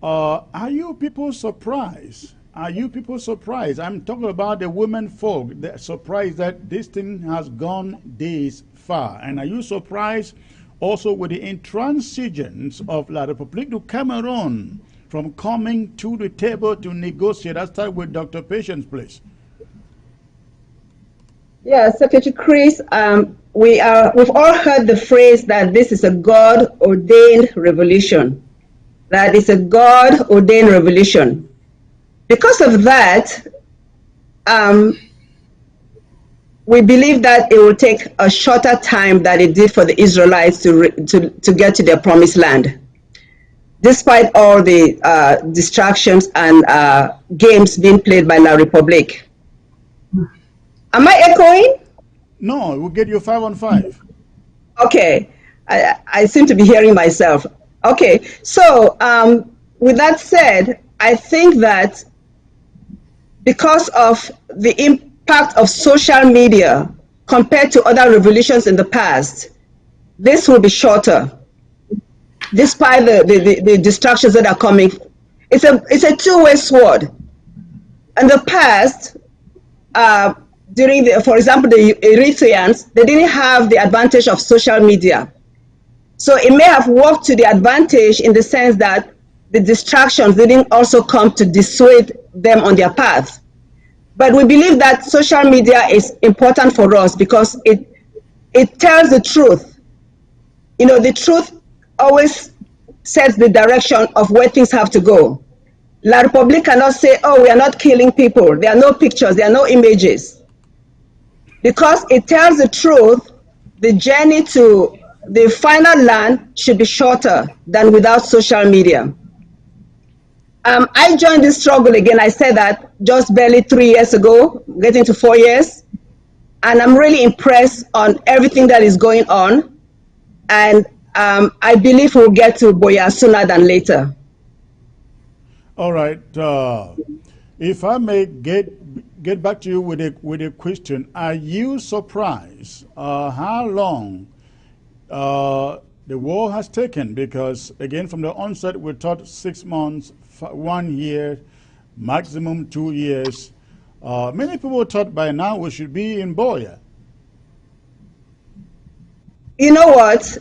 Are you people surprised? Are you people surprised? I'm talking about the women folk. They're surprised that this thing has gone this far. And are you surprised also with the intransigence of La République du Cameroon from coming to the table to negotiate? I'll start with Dr. Patience, please. Yeah, Secretary Chris, we've all heard the phrase that this is a God-ordained revolution. That is a God-ordained revolution. Because of that, we believe that it will take a shorter time than it did for the Israelites to get to their promised land, despite all the distractions and games being played by La République. Am I echoing? No, we'll get you 5 on 5. Okay, I seem to be hearing myself. Okay, so with that said, I think that because of the impact of social media compared to other revolutions in the past, this will be shorter, despite the distractions that are coming. It's a two-way sword. In the past, for example, the Eritreans, they didn't have the advantage of social media. So it may have worked to the advantage in the sense that the distractions didn't also come to dissuade them on their path. But we believe that social media is important for us because it tells the truth. You know, the truth always sets the direction of where things have to go. La République cannot say, oh, we are not killing people. There are no pictures, there are no images. Because it tells the truth, the journey to the final land should be shorter than without social media. I joined this struggle again, I said that just barely 3 years ago, getting to 4 years. And I'm really impressed on everything that is going on. And I believe we'll get to Boya sooner than later. All right. If I may get back to you with a question, are you surprised how long the war has taken? Because again, from the onset, we thought 6 months, 1 year, maximum 2 years. Many people thought by now we should be in Boya. You know what?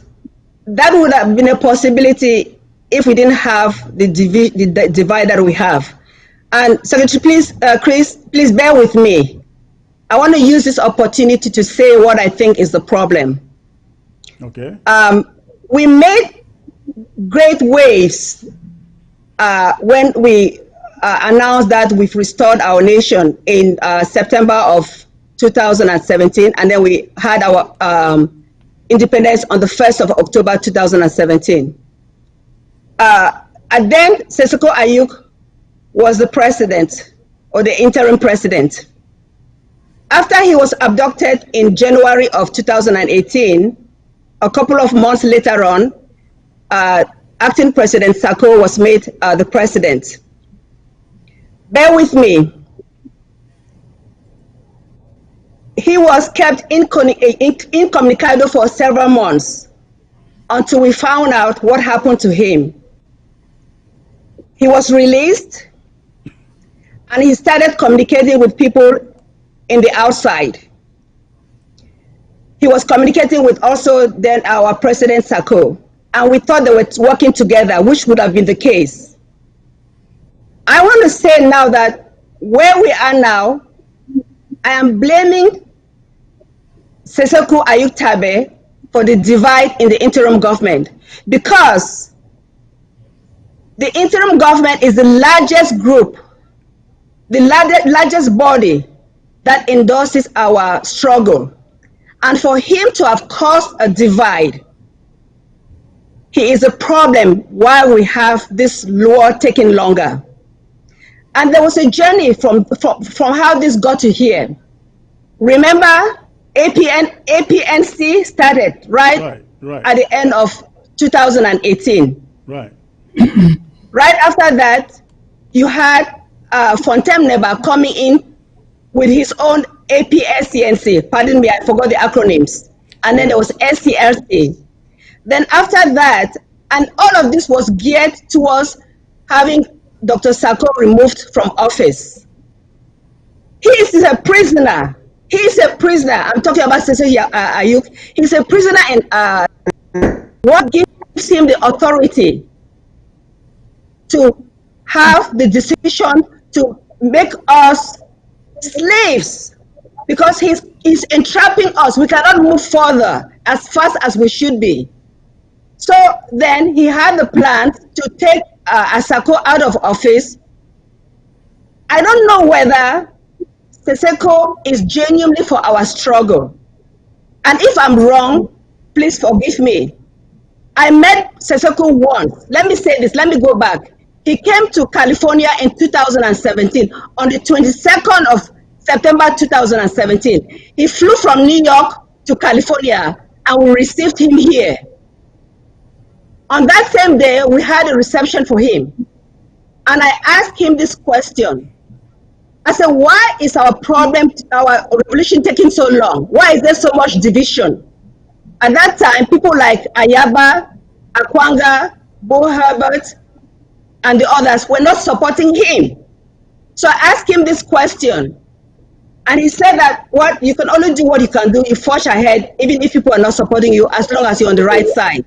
That would have been a possibility if we didn't have the divide that we have. And Secretary, please, Chris, please bear with me. I want to use this opportunity to say what I think is the problem. Okay. We made great waves when we announced that we've restored our nation in September of 2017, and then we had our independence on the 1st of October 2017. And then Seseko Ayuk was the president, or the interim president. After he was abducted in January of 2018, a couple of months later on, acting President Sako was made the president. Bear with me. He was kept incommunicado for several months until we found out what happened to him. He was released and he started communicating with people in the outside. He was communicating with also then our President Sako, and we thought they were working together, which would have been the case. I want to say now that where we are now, I am blaming Seseko Ayuk Tabe for the divide in the interim government, because the interim government is the largest group, the largest body that endorses our struggle. And for him to have caused a divide, he is a problem why we have this war taking longer. And there was a journey from how this got to here. Remember, APNC started right at the end of 2018. Right. Right after that, you had Fontem Neba coming in with his own APSCNC. Pardon me, I forgot the acronyms. And then there was SCLC. Then after that, and all of this was geared towards having Dr. Sako removed from office. He is a prisoner. He is a prisoner. I'm talking about Ceasefire Ayuk. He's a prisoner, and what gives him the authority to have the decision to make us slaves? Because he's entrapping us. We cannot move further as fast as we should be. So then he had the plan to take Asako out of office. I don't know whether Seseko is genuinely for our struggle. And if I'm wrong, please forgive me. I met Seseko once. Let me say this, let me go back. He came to California in 2017, on the 22nd of September 2017. He flew from New York to California, and we received him here. On that same day, we had a reception for him. And I asked him this question. I said, why is our problem, our revolution taking so long? Why is there so much division? At that time, people like Ayaba, Akwanga, Bo Herbert, and the others were not supporting him. So I asked him this question. And he said that you can only do what you can do. You forge ahead, even if people are not supporting you, as long as you're on the right side.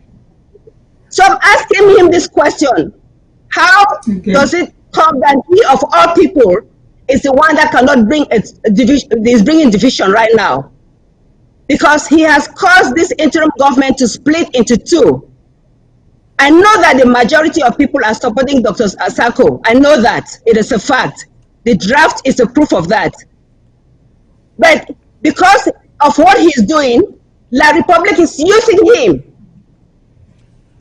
So I'm asking him this question. How does it come that he, of all people, is the one that cannot bring a division, is bringing division right now? Because he has caused this interim government to split into two. I know that the majority of people are supporting Dr. Asako. I know that. It is a fact. The draft is a proof of that. But because of what he's doing, La Republic is using him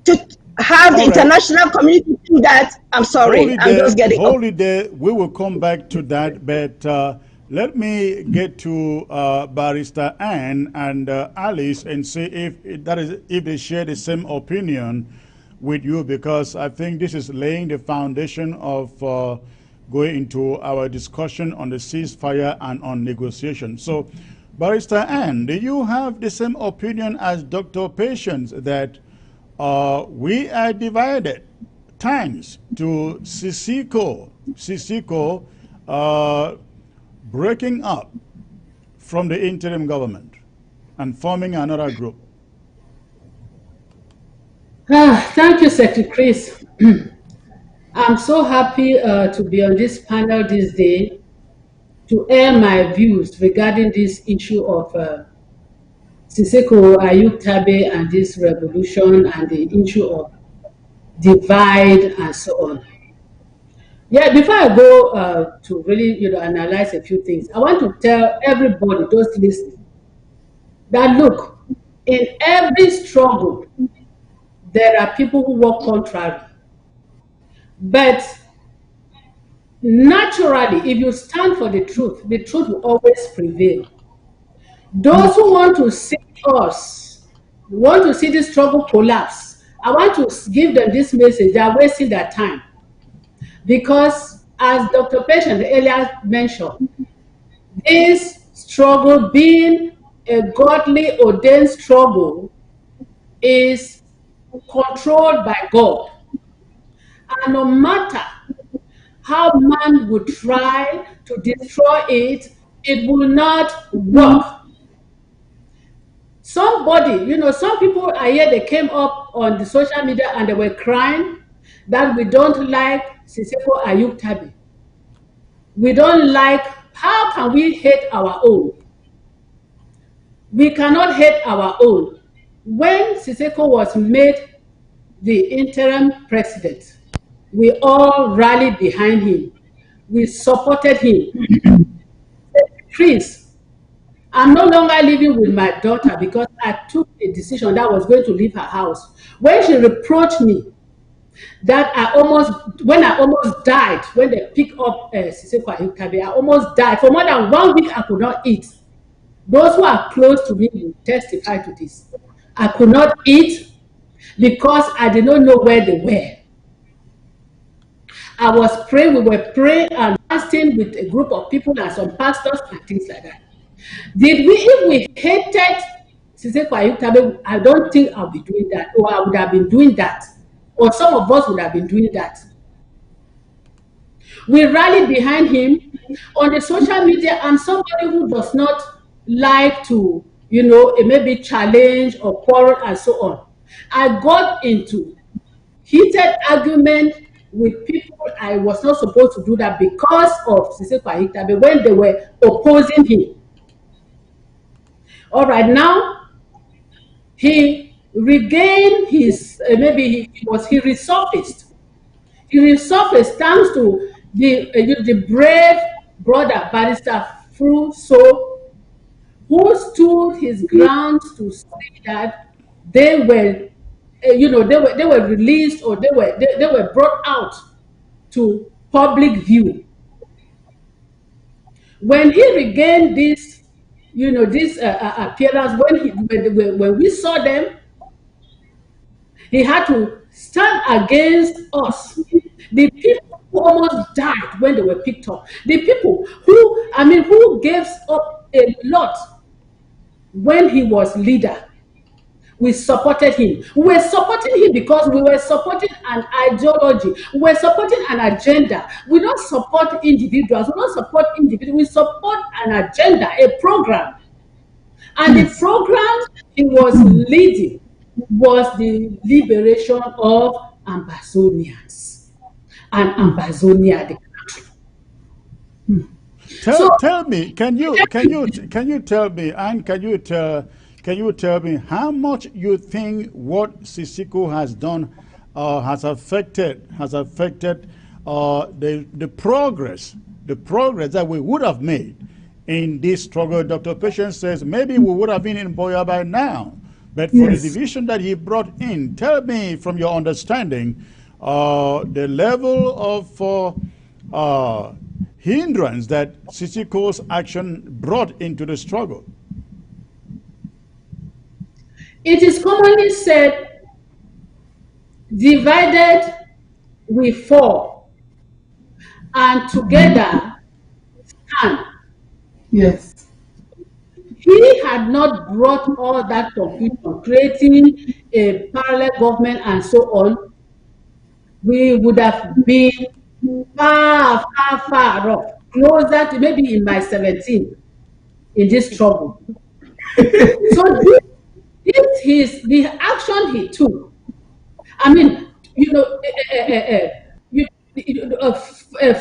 to have the international community do that. I'm sorry, I'm just getting hold it there. We will come back to that, but let me get to Barrister Anne and Alice and see if they share the same opinion with you, because I think this is laying the foundation of going into our discussion on the ceasefire and on negotiation. So, Barrister Anne, do you have the same opinion as Dr. Patience that we are divided thanks to Sisiko breaking up from the interim government and forming another group? Thank you, Secretary Chris. I'm so happy to be on this panel this day to air my views regarding this issue of Siseko Ayuk Tabe and this revolution and the issue of divide and so on. Yeah, before I go to really analyze a few things, I want to tell everybody, those listening, that look, in every struggle, there are people who work contrary. But naturally, if you stand for the truth will always prevail. Those who want to see this struggle collapse, I want to give them this message. They are wasting their time. Because, as Dr. Patient earlier mentioned, this struggle, being a godly ordained struggle, is controlled by God. And no matter how man would try to destroy it, it will not work. Somebody, some people are here, they came up on the social media and they were crying that we don't like Siseko Ayuk Tabe. We don't like, how can we hate our own? We cannot hate our own. When Siseko was made the interim president, We all rallied behind him. We supported him. Chris, I'm no longer living with my daughter because I took a decision that I was going to leave her house. When she reproached me that when I almost died, when they picked up Ceasefire, I almost died. For more than 1 week, I could not eat. Those who are close to me will testify to this. I could not eat because I did not know where they were. I was praying, we were praying and fasting with a group of people and some pastors and things like that. If we hated Ceasefire, I don't think I'll be doing that, or I would have been doing that, or some of us would have been doing that. We rallied behind him on the social media. I'm somebody who does not like to, maybe challenge or quarrel and so on. I got into heated argument with people. I was not supposed to do that because of Ceasefire when they were opposing him. All right, now he regained his, he resurfaced. He resurfaced thanks to the brave brother, Barrister Fruso, who stood his ground to say that they were, they were released, or they were brought out to public view. When he regained this, this appearance, when we saw them, he had to stand against us. The people who almost died when they were picked up. The people who gave up a lot when he was leader. We supported him. We were supporting him because we were supporting an ideology. We were supporting an agenda. We don't support individuals. We don't support individuals. We support an agenda, a program. And the program he was leading was the liberation of Ambazonians and Ambazonia, the country. Tell me, can you tell me, and can you tell me how much you think what Sisiko has done has affected the progress that we would have made in this struggle? Dr. Patience says maybe we would have been in Boya by now, but for the division that he brought in, tell me from your understanding the level of hindrance that Sisiko's action brought into the struggle. It is commonly said, divided we fall, and together stand. Yes. He had not brought all that confusion, creating a parallel government and so on, we would have been far off, closer to maybe in my 17 in this trouble. So the action he took,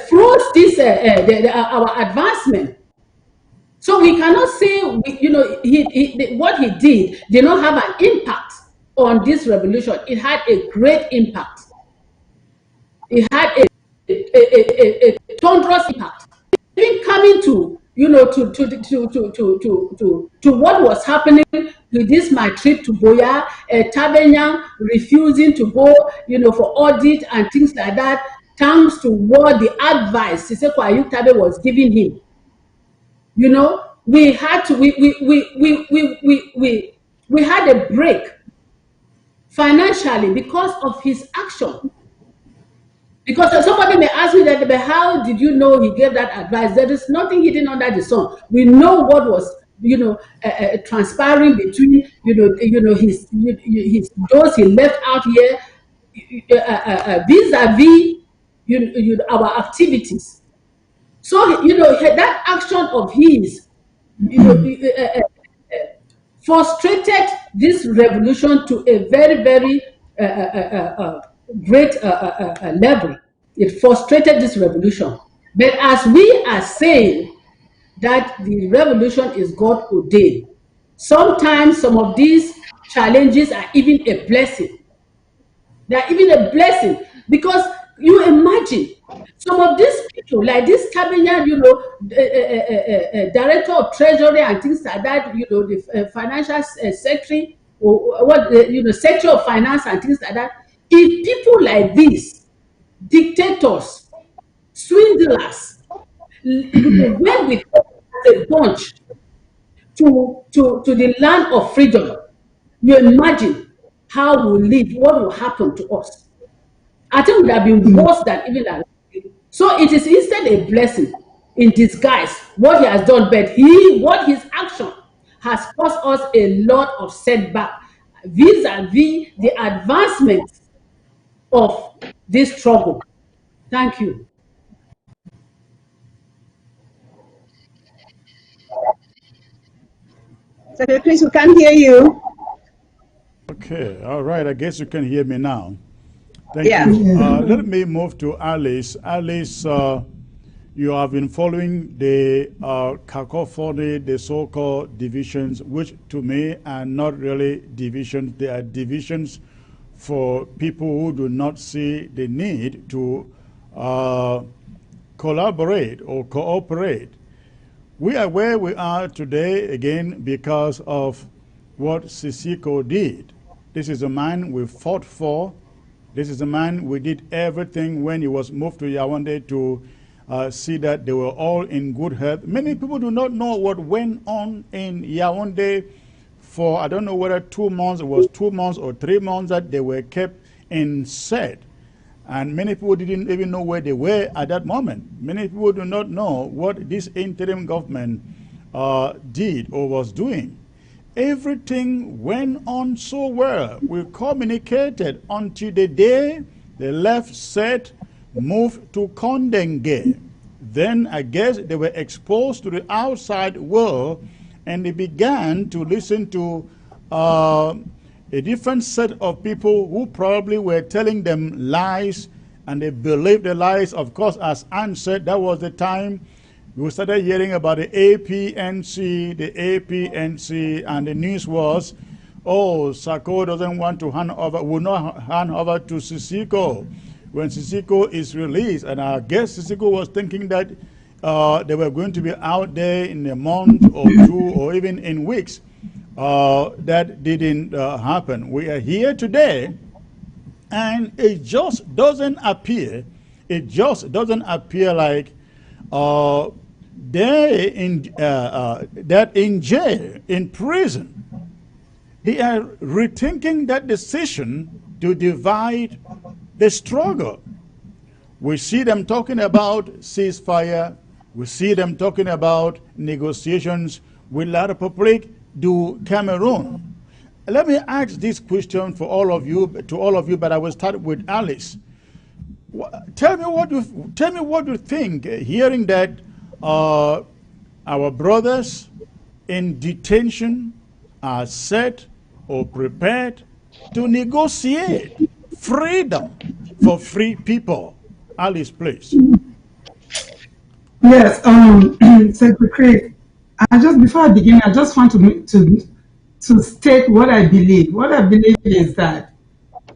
froze this our advancement. So we cannot say what he did not have an impact on this revolution. It had a great impact. It had a thunderous impact. Even coming to what was happening with this my trip to Boya, Tabenya refusing to go, for audit and things like that, thanks to what the advice Siseko Ayutabe was giving him. We had to we had a break financially because of his action. Because somebody may ask me that, but how did you know he gave that advice? There is nothing hidden under the sun. We know what was, transpiring between, his those he left out here, vis-a-vis, our activities. So, that action of his, frustrated this revolution to a very, very great level. It frustrated this revolution. But as we are saying that the revolution is God ordained, sometimes some of these challenges are even a blessing. They are even a blessing because You imagine some of these people, like this cabinet, director of treasury and things like that, the financial secretary, or what, secretary of finance and things like that. If people like this, dictators, swindlers, went with a bunch to the land of freedom, you imagine how we live, what will happen to us. I think it would have been worse than even that. So it is instead a blessing in disguise what he has done, but what his action has caused us a lot of setback vis-a-vis the advancement of this struggle. Thank you. Secretary Chris, we can't hear you. Okay, all right. I guess you can hear me now. Thank Yeah. you. Let me move to Alice. Alice, you have been following the cacophony, the so-called divisions, which to me are not really divisions. They are divisions for people who do not see the need to collaborate or cooperate. We are where we are today again because of what Sisiko did. This is a man we fought for. This is a man we did everything when he was moved to Yaoundé to see that they were all in good health. Many people do not know what went on in Yaoundé for, I don't know whether 2 months, it was 2 months or 3 months that they were kept in set. And many people didn't even know where they were at that moment. Many people do not know what this interim government did or was doing. Everything went on so well. We communicated until the day the left set moved to Kondenge. Then I guess they were exposed to the outside world and they began to listen to a different set of people who probably were telling them lies, and they believed the lies. Of course, as Anne said, that was the time we started hearing about the APNC, and the news was, oh, Sako doesn't want to will not hand over to Sisiko when Sisiko is released. And I guess Sisiko was thinking that they were going to be out there in a month or two or even in weeks. That didn't happen. We are here today, and it just doesn't appear like they that in jail, in prison, they are rethinking that decision to divide the struggle. We see them talking about ceasefire. We see them talking about negotiations with La République du Cameroon. Let me ask this question to all of you, but I will start with Alice. Tell me what you think, hearing that our brothers in detention are set or prepared to negotiate freedom for free people. Alice, please. Yes, Secretary, before I begin, I just want to state what I believe. What I believe is that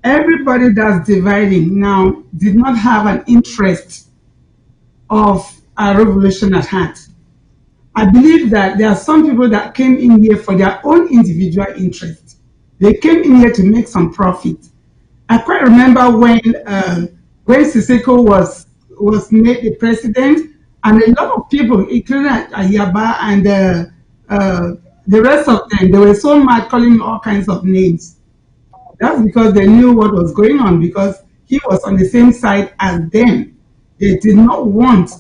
everybody that's dividing now did not have an interest of a revolution at heart. I believe that there are some people that came in here for their own individual interest. They came in here to make some profit. I quite remember when Sisiko was made the president, and a lot of people, including Ayaba and the rest of them, they were so mad, calling him all kinds of names. That's because they knew what was going on, because he was on the same side as them. They did not want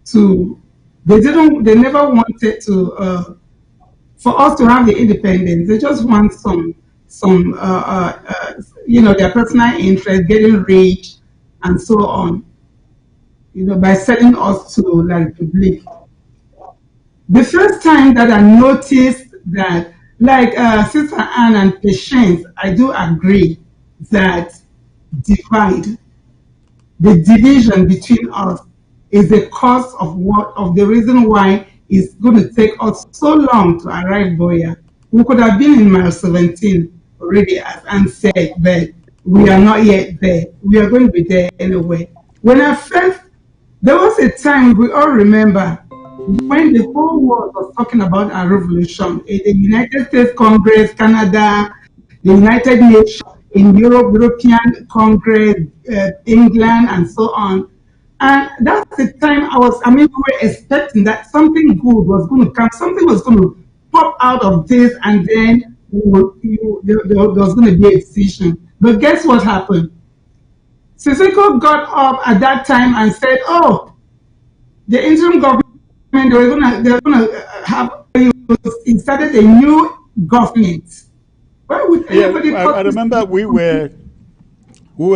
to, they never wanted to, for us to have the independence. They just want their personal interest, getting rich and so on, by selling us to La République. The first time that I noticed that, like Sister Anne and Patience, I do agree that the division between us is the cause of the reason why it's going to take us so long to arrive Boya. We could have been in mile 17 already, as Anne said, but we are not yet there. We are going to be there anyway. When I first, there was a time we all remember when the whole world was talking about a revolution in the United States Congress, Canada, the United Nations, in Europe, European Congress, England, and so on. And that's the time we were expecting that something good was going to come, something was going to pop out of this, and then there was going to be a decision. But guess what happened? Siseko got up at that time and said, "Oh, the interim government they were gonna have." He started a new government. Why would anybody? Yeah, I remember we were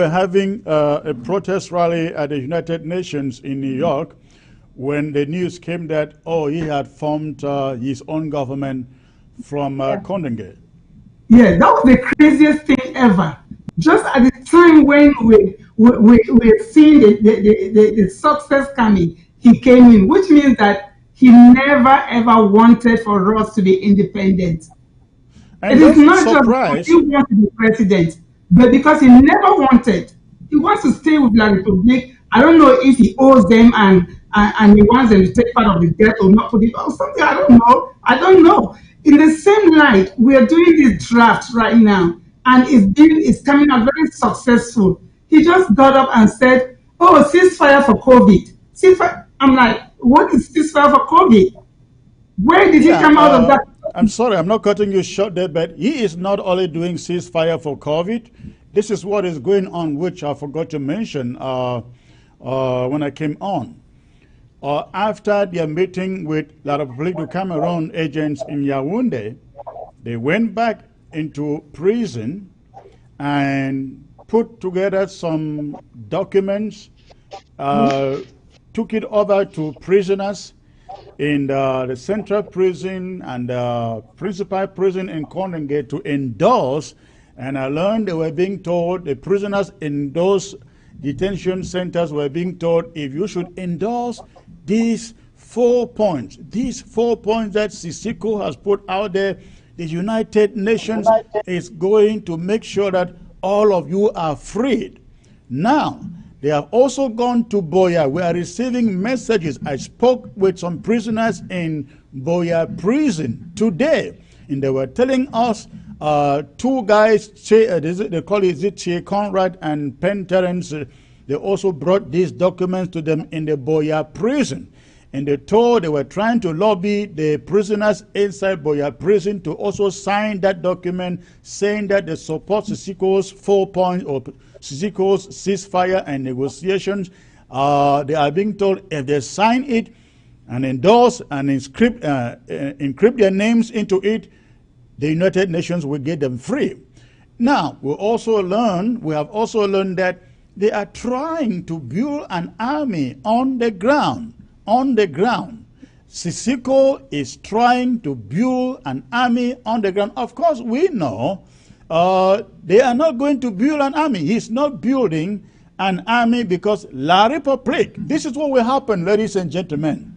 having a protest rally at the United Nations in New York when the news came that he had formed his own government from Condengue. Yeah, that was the craziest thing ever. Just at the time when we're seeing the success coming, he came in, which means that he never ever wanted for us to be independent. And it is not surprise. just because he wants to be president, but because he never wanted. He wants to stay with La Republique. I don't know if he owes them and he wants them to take part of the debt or not put it or something. I don't know. I don't know. In the same light, we are doing this draft right now, and it's coming out very successful. He just got up and said, "Oh, ceasefire for COVID." Ceasefire. I'm like, what is ceasefire for COVID? Where did he come out of that? I'm sorry, I'm not cutting you short there, but he is not only doing ceasefire for COVID. This is what is going on, which I forgot to mention when I came on. After their meeting with La République du Cameroon agents in Yaoundé, they went back into prison and put together some documents, took it over to prisoners in the central prison and the principal prison in Condengue to endorse. And I learned they were being told, the prisoners in those detention centers were being told, if you should endorse these 4 points that Siseko has put out there, the United Nations is going to make sure that all of you are freed. Now, they have also gone to Boya. We are receiving messages. I spoke with some prisoners in Boya prison today, and they were telling us two guys, they call it Che Conrad and Penn Terence, they also brought these documents to them in the Boya prison. And they were trying to lobby the prisoners inside Boya prison to also sign that document saying that they support Siseko's 4 points or Siseko's ceasefire and negotiations. They are being told if they sign it and endorse and encrypt their names into it, the United Nations will get them free. Now, we have also learned that they are trying to build an army on the ground. Siseko is trying to build an army on the ground. Of course, we know they are not going to build an army. He's not building an army because La République, this is what will happen, ladies and gentlemen.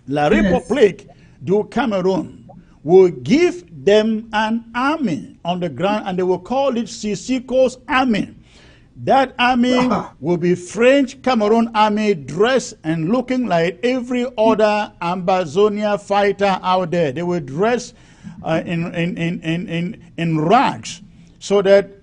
La République du Cameroon will give them an army on the ground and they will call it Siseko's army. That army will be French Cameroon army dressed and looking like every other Ambazonia fighter out there. They will dress in rags so that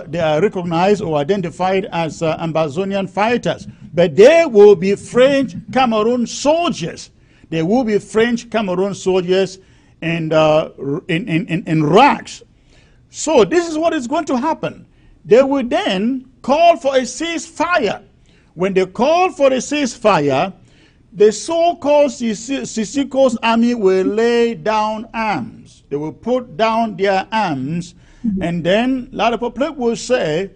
they are recognized or identified as Ambazonian fighters. But they will be French Cameroon soldiers. They will be French Cameroon soldiers in rags. So this is what is going to happen. They will then call for a ceasefire. When they call for a ceasefire, the so-called Siseko's army will lay down arms. They will put down their arms, and then La République will say,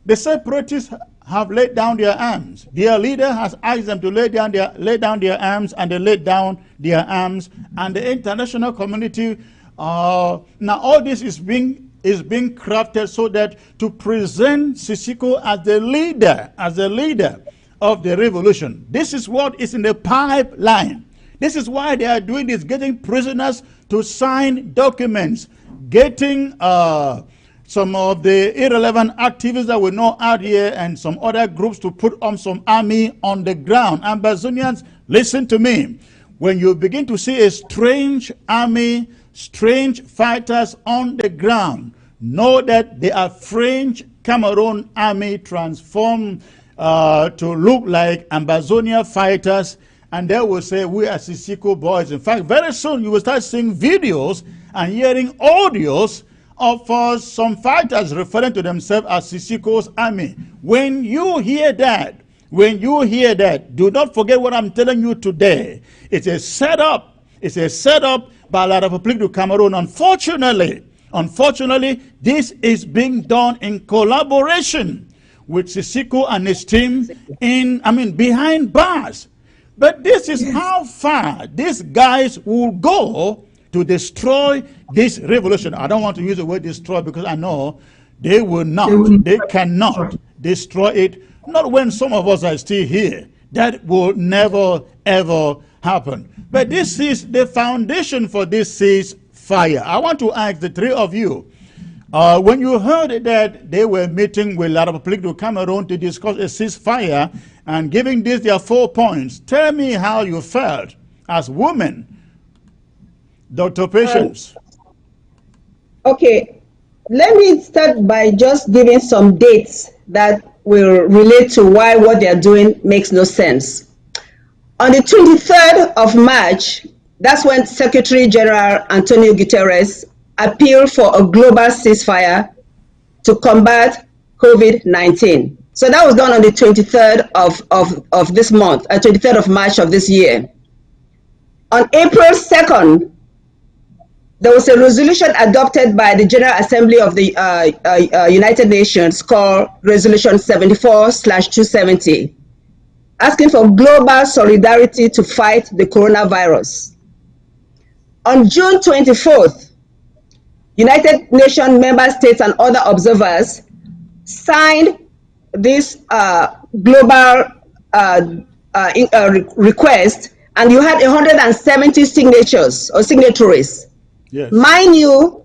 the separatists have laid down their arms. Their leader has asked them to lay down their arms, and they laid down their arms. And the international community, now all this is being crafted so that to present Siseko as the leader of the revolution. This is what is in the pipeline. This is why they are doing this, getting prisoners to sign documents, getting some of the irrelevant activists that we know out here and some other groups to put on some army on the ground. Ambazonians, listen to me. When you begin to see a strange army, strange fighters on the ground, know that they are French Cameroon army transformed to look like Ambazonia fighters, and they will say we are Sisiko boys. In fact, very soon you will start seeing videos and hearing audios of some fighters referring to themselves as Sisiko's army. When you hear that, do not forget what I'm telling you today. It's a setup. It's a setup by La République du Cameroun. Unfortunately, this is being done in collaboration with Sisiko and his team behind bars. But this is how far these guys will go to destroy this revolution. I don't want to use the word destroy because I know they will not, they cannot destroy it. Not when some of us are still here. That will never, ever happen. But this is the foundation for this ceasefire. I want to ask the three of you, when you heard that they were meeting with La République du Cameroun to discuss a ceasefire and giving this their 4 points, tell me how you felt as women. Dr. Patience. Okay, let me start by just giving some dates that will relate to why what they are doing makes no sense. On the 23rd of March, that's when Secretary General Antonio Guterres appealed for a global ceasefire to combat COVID-19. So that was done on the 23rd of this month, 23rd of March of this year. On April 2nd, there was a resolution adopted by the General Assembly of the United Nations called Resolution 74/270, asking for global solidarity to fight the coronavirus. On June 24th, United Nations member states and other observers signed this global request, and you had 170 signatures or signatories. Yes. Mind you,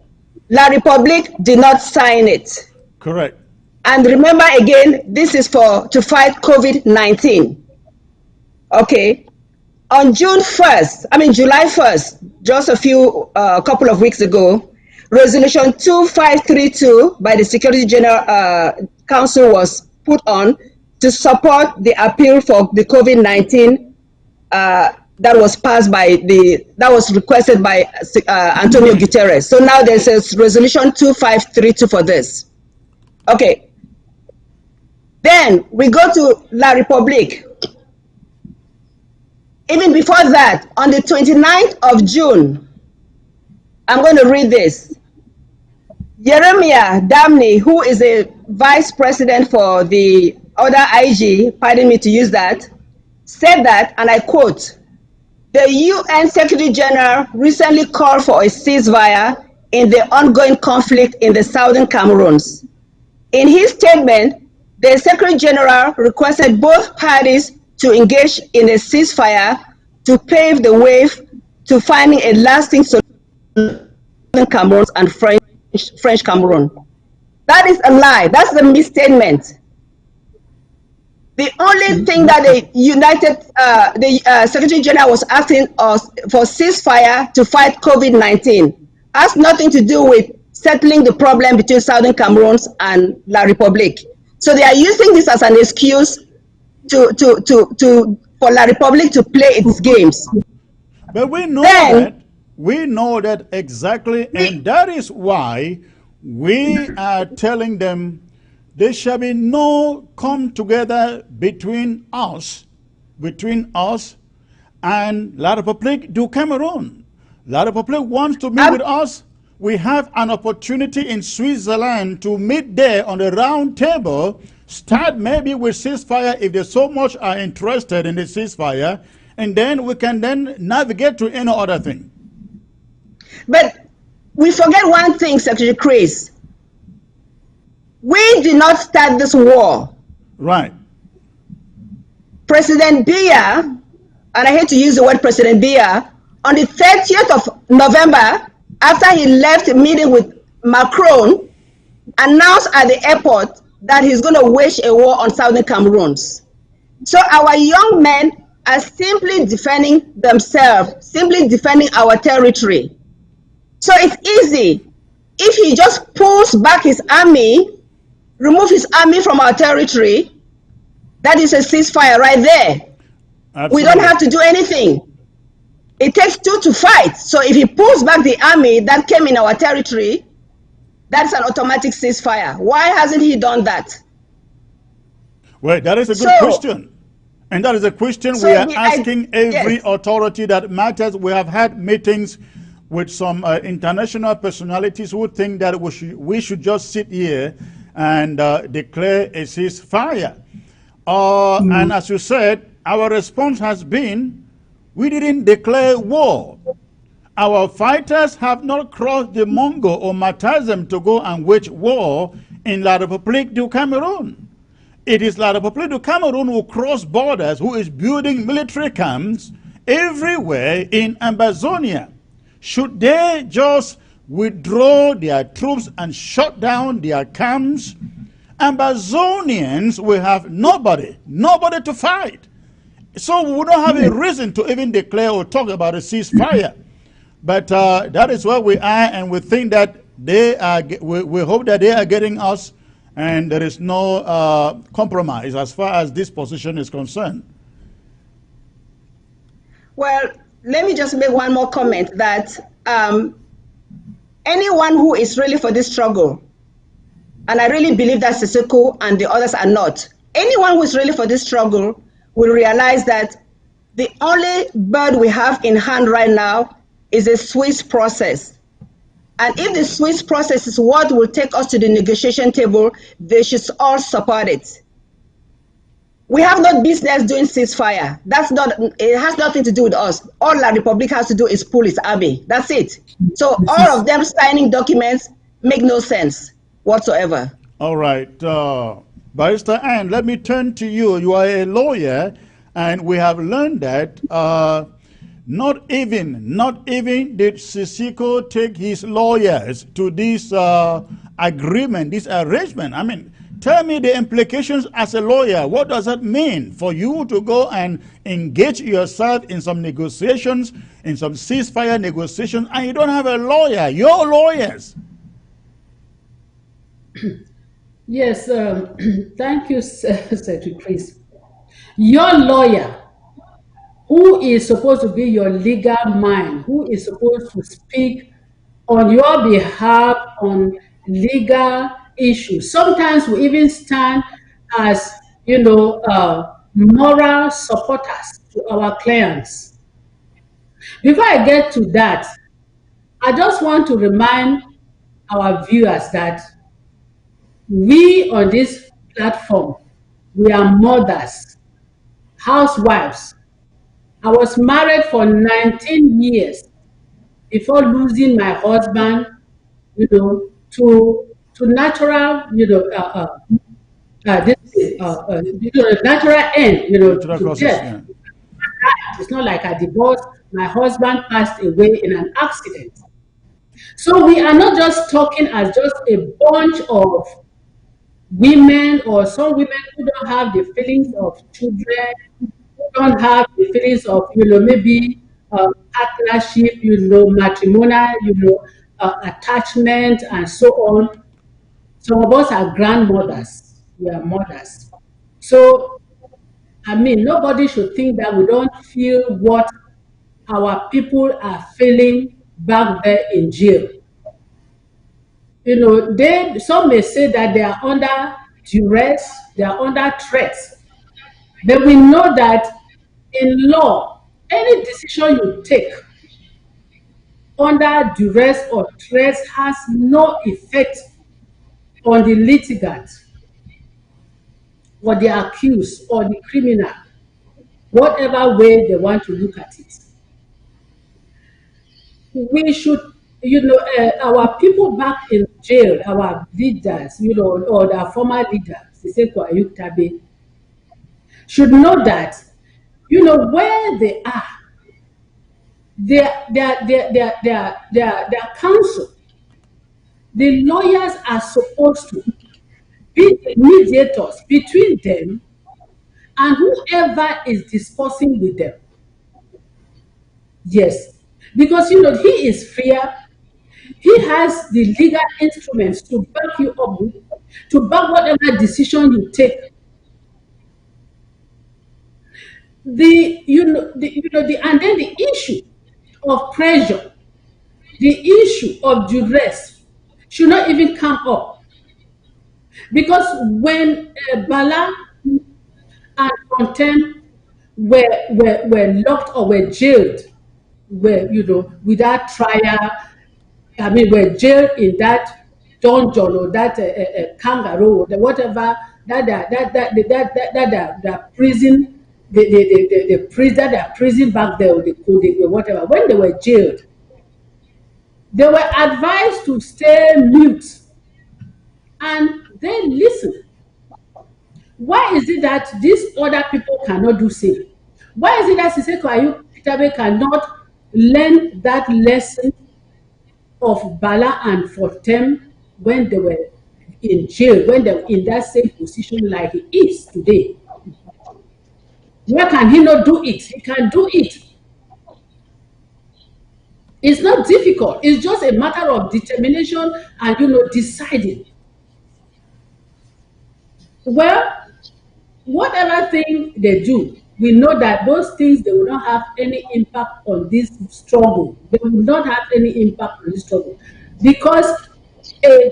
La République did not sign it. Correct. And remember again, this is to fight COVID-19. Okay. On July 1st, just a couple of weeks ago, Resolution 2532 by the Security General Council was put on to support the appeal for the COVID-19 that was requested by Antonio Guterres. So now there's a Resolution 2532 for this. Okay. Then we go to La République. Even before that, on the 29th of June, I'm going to read this. Jeremiah Damney, who is a vice president for the other IG, pardon me to use that, said that, and I quote, "The UN Secretary General recently called for a ceasefire in the ongoing conflict in the southern Cameroons. In his statement, the Secretary General requested both parties to engage in a ceasefire to pave the way to finding a lasting solution in Cameroon and French Cameroon." That is a lie. That's a misstatement. The only thing that the Secretary General was asking us for ceasefire to fight COVID-19 has nothing to do with settling the problem between Southern Cameroon and La République. So they are using this as an excuse for La République to play its games. But we know that exactly, and that is why we are telling them there shall be no come together between us and La République du Cameroun. La République wants to meet with us. We have an opportunity in Switzerland to meet there on the round table, start maybe with ceasefire if they so much are interested in the ceasefire, and then we can then navigate to any other thing. But we forget one thing, Secretary Chris. We did not start this war. Right. President Biya, and I hate to use the word President Biya, on the 30th of November, after he left a meeting with Macron, announced at the airport that he's going to wage a war on Southern Cameroons. So our young men are simply defending themselves, simply defending our territory. So it's easy. If he just pulls back his army, remove his army from our territory, that is a ceasefire right there. Absolutely. We don't have to do anything. It takes two to fight. So if he pulls back the army that came in our territory, that's an automatic ceasefire. Why hasn't he done that? Well, that is a good question. And that is a question we are asking every authority that matters. We have had meetings with some international personalities who think that we should just sit here and declare a ceasefire. And as you said, our response has been, we didn't declare war. Our fighters have not crossed the Mongo or Matazem to go and wage war in La République du Cameroon. It is La République du Cameroon who cross borders, who is building military camps everywhere in Ambazonia. Should they just withdraw their troops and shut down their camps, Ambazonians will have nobody to fight. So we don't have a reason to even declare or talk about a ceasefire. But that is where we are, and we think that they are. We hope that they are getting us, and there is no compromise as far as this position is concerned. Well, let me just make one more comment that anyone who is really for this struggle, and I really believe that Sissoko and the others are not, anyone who is really for this struggle will realize that the only bird we have in hand right now is a Swiss process. And if the Swiss process is what will take us to the negotiation table, they should all support it. We have no business doing ceasefire. It has nothing to do with us. All La République has to do is pull its army. That's it. So all of them signing documents make no sense whatsoever. All right. Barrister Anne, let me turn to you. You are a lawyer, and we have learned that not even did Sissoko take his lawyers to this agreement, this arrangement. I mean, tell me the implications as a lawyer. What does that mean for you to go and engage yourself in some negotiations, in some ceasefire negotiations, and you don't have a lawyer, your lawyers? Yes, thank you, Secretary Chris. Your lawyer, who is supposed to be your legal mind, who is supposed to speak on your behalf on legal issues. Sometimes we even stand as, moral supporters to our clients. Before I get to that, I just want to remind our viewers that we on this platform, we are mothers, housewives. I was married for 19 years before losing my husband, to natural, natural end, to death. Yeah. It's not like a divorce. My husband passed away in an accident. So we are not just talking as just a bunch of women, or some women who don't have the feelings of children, who don't have the feelings of, maybe partnership, matrimonial, attachment, and so on. Some of us are grandmothers. We are mothers. So, nobody should think that we don't feel what our people are feeling back there in jail. Some may say that they are under duress, they are under threat. But we know that in law, any decision you take under duress or threat has no effect on the litigant or the accused or the criminal, whatever way they want to look at it. We should, our people back in jail, our leaders, or our former leaders, Sissoko Ayuktabe, should know that, where they are, their counsel the lawyers are supposed to be the mediators between them and whoever is discussing with them. Yes, because you know he is fair. He has the legal instruments to back you up with, to back whatever decision you take. And then the issue of pressure, the issue of duress should not even come up. Because when Bala and Contempt were locked or were jailed, without trial, I mean, were jailed in that dungeon or that kangaroo or whatever that prison, the prison, that prison back there, or whatever. When they were jailed, they were advised to stay mute and then listen. Why is it that these other people cannot do same? Why is it that Siseko Ayu Kitabe cannot learn that lesson of Bala and Fortem when they were in jail, when they were in that same position like he is today? Why can he not do it? He can do it. It's not difficult. It's just a matter of determination and deciding. Well, whatever thing they do, we know that those things, they will not have any impact on this struggle. They will not have any impact on this struggle, because a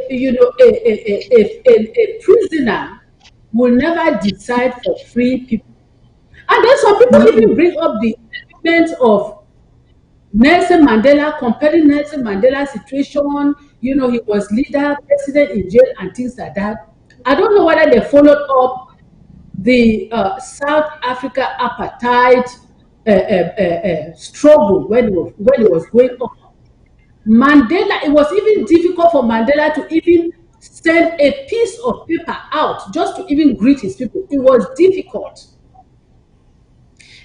prisoner will never decide for free people. And then some people even bring up the element of Nelson Mandela, comparing Nelson Mandela's situation. He was leader, president in jail, and things like that. I don't know whether they followed up the South Africa apartheid struggle when it was going on. Mandela, it was even difficult for Mandela to even send a piece of paper out just to even greet his people. It was difficult.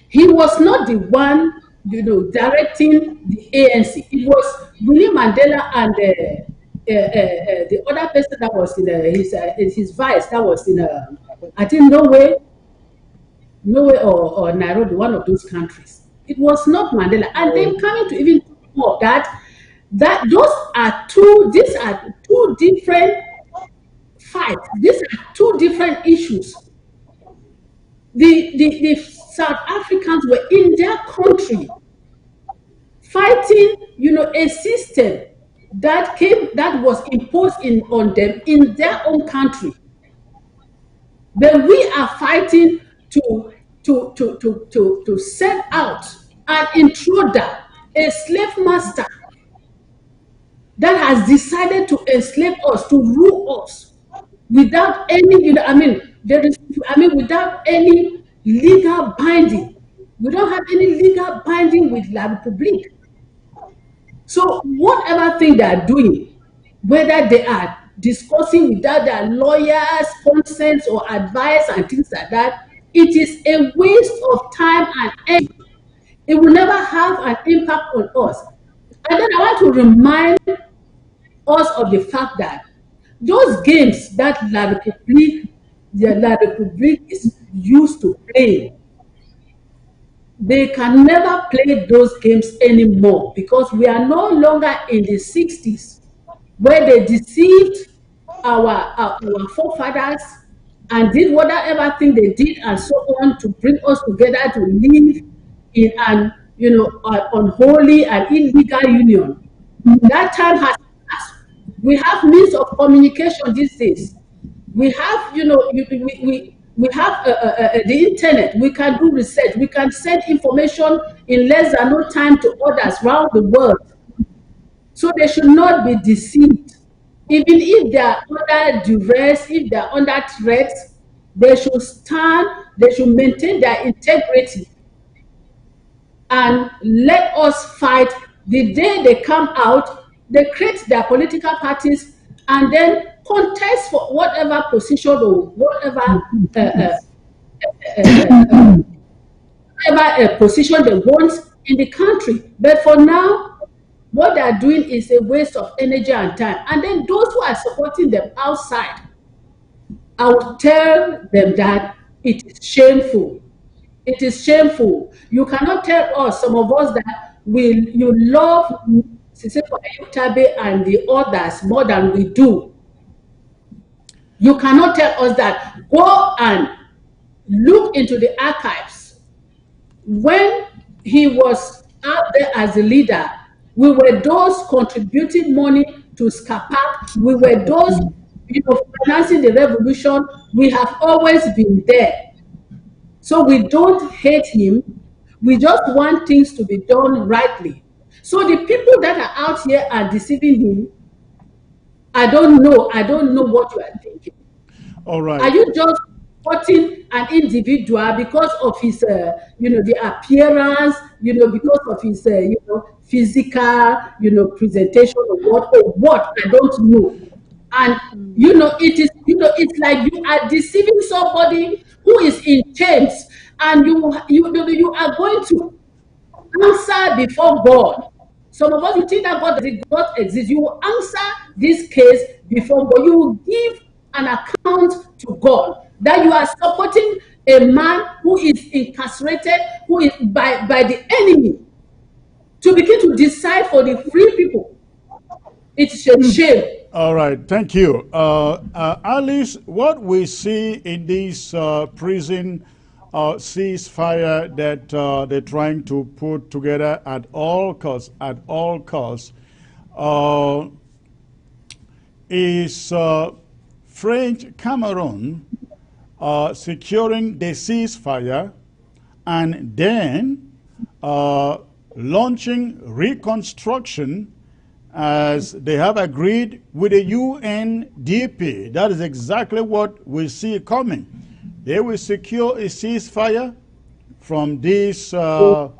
He was not the one, directing the ANC. It was Winnie Mandela and the other person that was in his vice, that was in I think Norway or Nairobi, one of those countries. It was not Mandela. And then coming to even more of that these are two different fights. These are two different issues. The South Africans were in their country fighting, a system that was imposed on them in their own country. But we are fighting to set out an intruder, a slave master that has decided to enslave us, to rule us without any, without any legal binding. We don't have any legal binding with La Republique. So whatever thing they are doing, whether they are discussing without their lawyers' consent or advice and things like that, it is a waste of time and energy. It will never have an impact on us. And then I want to remind us of the fact that those games that La Republique is used to play, they can never play those games anymore, because we are no longer in the 60s where they deceived our forefathers and did whatever thing they did and so on to bring us together to live in an unholy and illegal union. That time has passed. We have means of communication these days. We have, we have the internet. We can do research. We can send information in less than no time to others around the world. So they should not be deceived. Even if they are under duress, if they are under threat, they should stand, they should maintain their integrity and let us fight. The day they come out, they create their political parties and then contest for whatever position or whatever position they want in the country. But for now, what they are doing is a waste of energy and time. And then those who are supporting them outside, I would tell them that it is shameful. It is shameful. You cannot tell us, some of us, that you love Ceasefire, Tabe, and the others more than we do. You cannot tell us that. Go and look into the archives. When he was out there as a leader, we were those contributing money to Scapac. We were those, financing the revolution. We have always been there. So we don't hate him. We just want things to be done rightly. So the people that are out here are deceiving him. I don't know. I don't know what you are thinking. All right. Are you just supporting an individual because of his, the appearance, because of his, physical, presentation or what? I don't know. And it's like you are deceiving somebody who is in chains, and you are going to answer before God. Some of us, you think that God exists. You will answer this case before God. You will give an account to God that you are supporting a man who is incarcerated, who is by the enemy, to begin to decide for the free people. It's a shame. All right, thank you. Alice, what we see in this prison ceasefire that they're trying to put together at all costs, is French Cameroon securing the ceasefire and then launching Reconstruction, as they have agreed with the UNDP. That is exactly what we see coming. They will secure a ceasefire from these other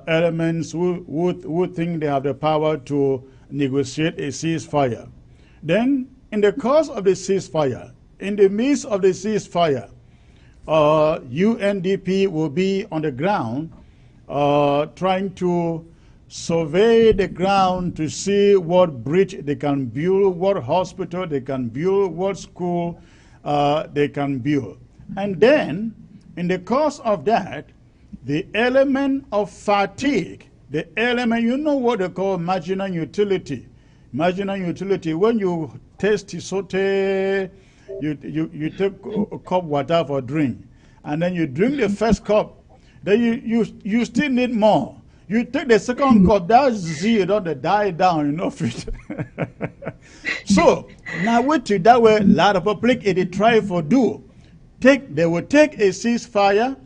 elements who think they have the power to negotiate a ceasefire. Then, in the course of the ceasefire, in the midst of the ceasefire, UNDP will be on the ground trying to survey the ground to see what bridge they can build, what hospital they can build, what school they can build. And then, in the course of that, the element of fatigue, the element, you know what they call marginal utility. Marginal utility, when you taste saute, you take a cup of water for drink, and then you drink the first cup, then you still need more. You take the second cup, that zeal don't die down, fit. So now with that way, a lot of public it try for do. They will take a ceasefire.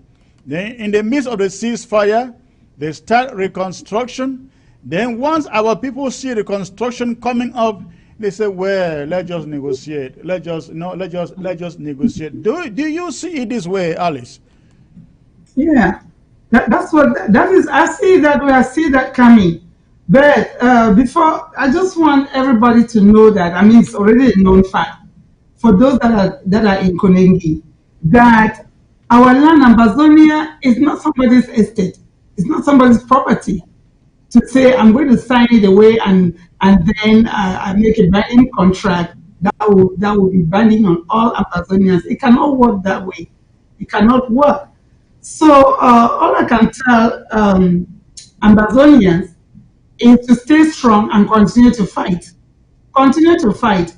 Then in the midst of the ceasefire, they start reconstruction. Then once our people see reconstruction coming up, they say, well, let's just negotiate. Let's just negotiate. Do you see it this way, Alice? Yeah. That is, I see that way, I see that coming. But before, I just want everybody to know that, it's already a known fact for those that are in Colonial, that our land, Amazonia, is not somebody's estate. It's not somebody's property to say, I'm going to sign it away and then I make a binding contract that will be binding on all Amazonians. It cannot work that way. It cannot work. So all I can tell Amazonians is to stay strong and continue to fight. Continue to fight.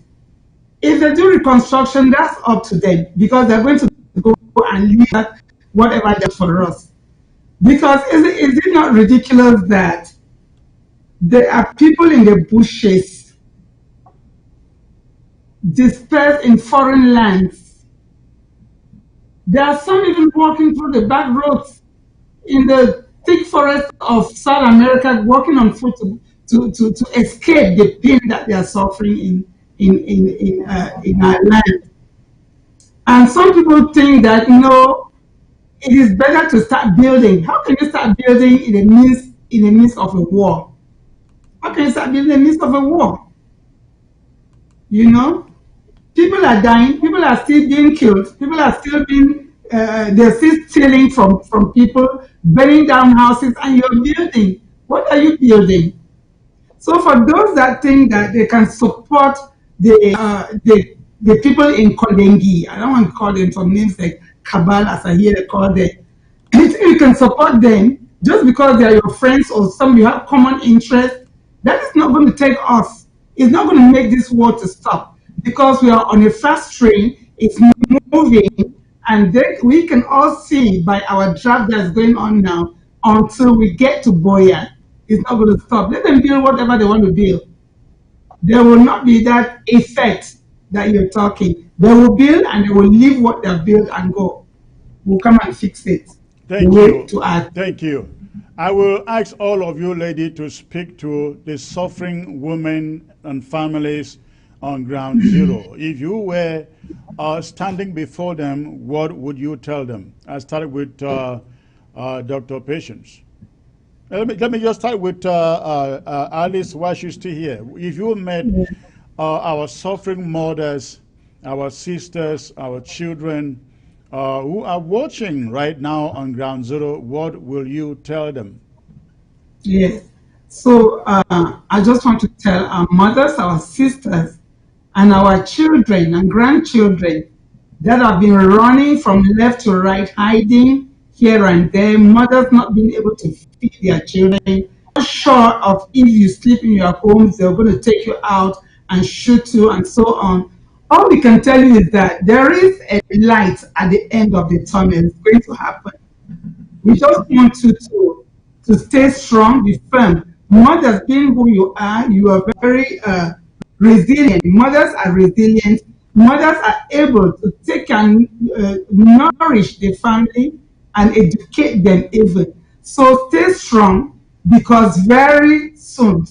If they do reconstruction, that's up to them, because they're going to go and leave that whatever they for us. Because is it not ridiculous that there are people in the bushes dispersed in foreign lands? There are some even walking through the back roads in the thick forest of South America, walking on foot to escape the pain that they are suffering in our land. And some people think that, it is better to start building. How can you start building in the midst of a war? How can you start building in the midst of a war? People are dying, people are still being killed, people are still being, they're still stealing from people, burning down houses, and you're building. What are you building? So for those that think that they can support the people in Kolengi, I don't want to call them some names like Kabal as I hear they call them. You think you can support them just because they are your friends or some you have common interest? That is not going to take us. It's not going to make this war to stop because we are on a fast train. It's moving, and then we can all see by our draft that's going on now until we get to Boya. It's not going to stop. Let them build whatever they want to build. There will not be that effect that you're talking. They will build and they will leave what they've built and go. We'll come and fix it. Thank Wait you. to act. Thank you. I will ask all of you, lady, to speak to the suffering women and families on ground zero. If you were standing before them, what would you tell them? I started with Dr. Patience. Let me just start with Alice while she's still here. If you met our suffering mothers, our sisters, our children who are watching right now on ground zero, what will you tell them? Yes. So I just want to tell our mothers, our sisters, and our children and grandchildren that have been running from left to right, hiding here and there, mothers not being able to feed their children, not sure of if you sleep in your homes, they're going to take you out and shoot you and so on. All we can tell you is that there is a light at the end of the tunnel. It's going to happen. We just want you to stay strong, be firm. Mothers, being who you are very resilient. Mothers are resilient. Mothers are able to take and nourish the family and educate them even. So stay strong because very soon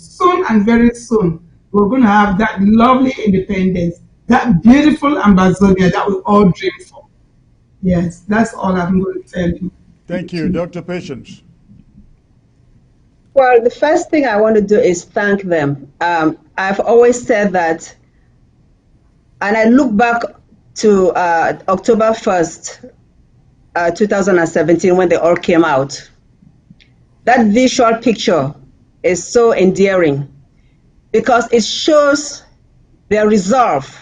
and very soon, we're going to have that lovely independence, that beautiful Amazonia that we all dream for. Yes, that's all I'm going to tell you. Thank you. Dr. Patience. Well, the first thing I want to do is thank them. I've always said that, and I look back to October 1st, 2017, when they all came out. That visual picture is so endearing because it shows their resolve.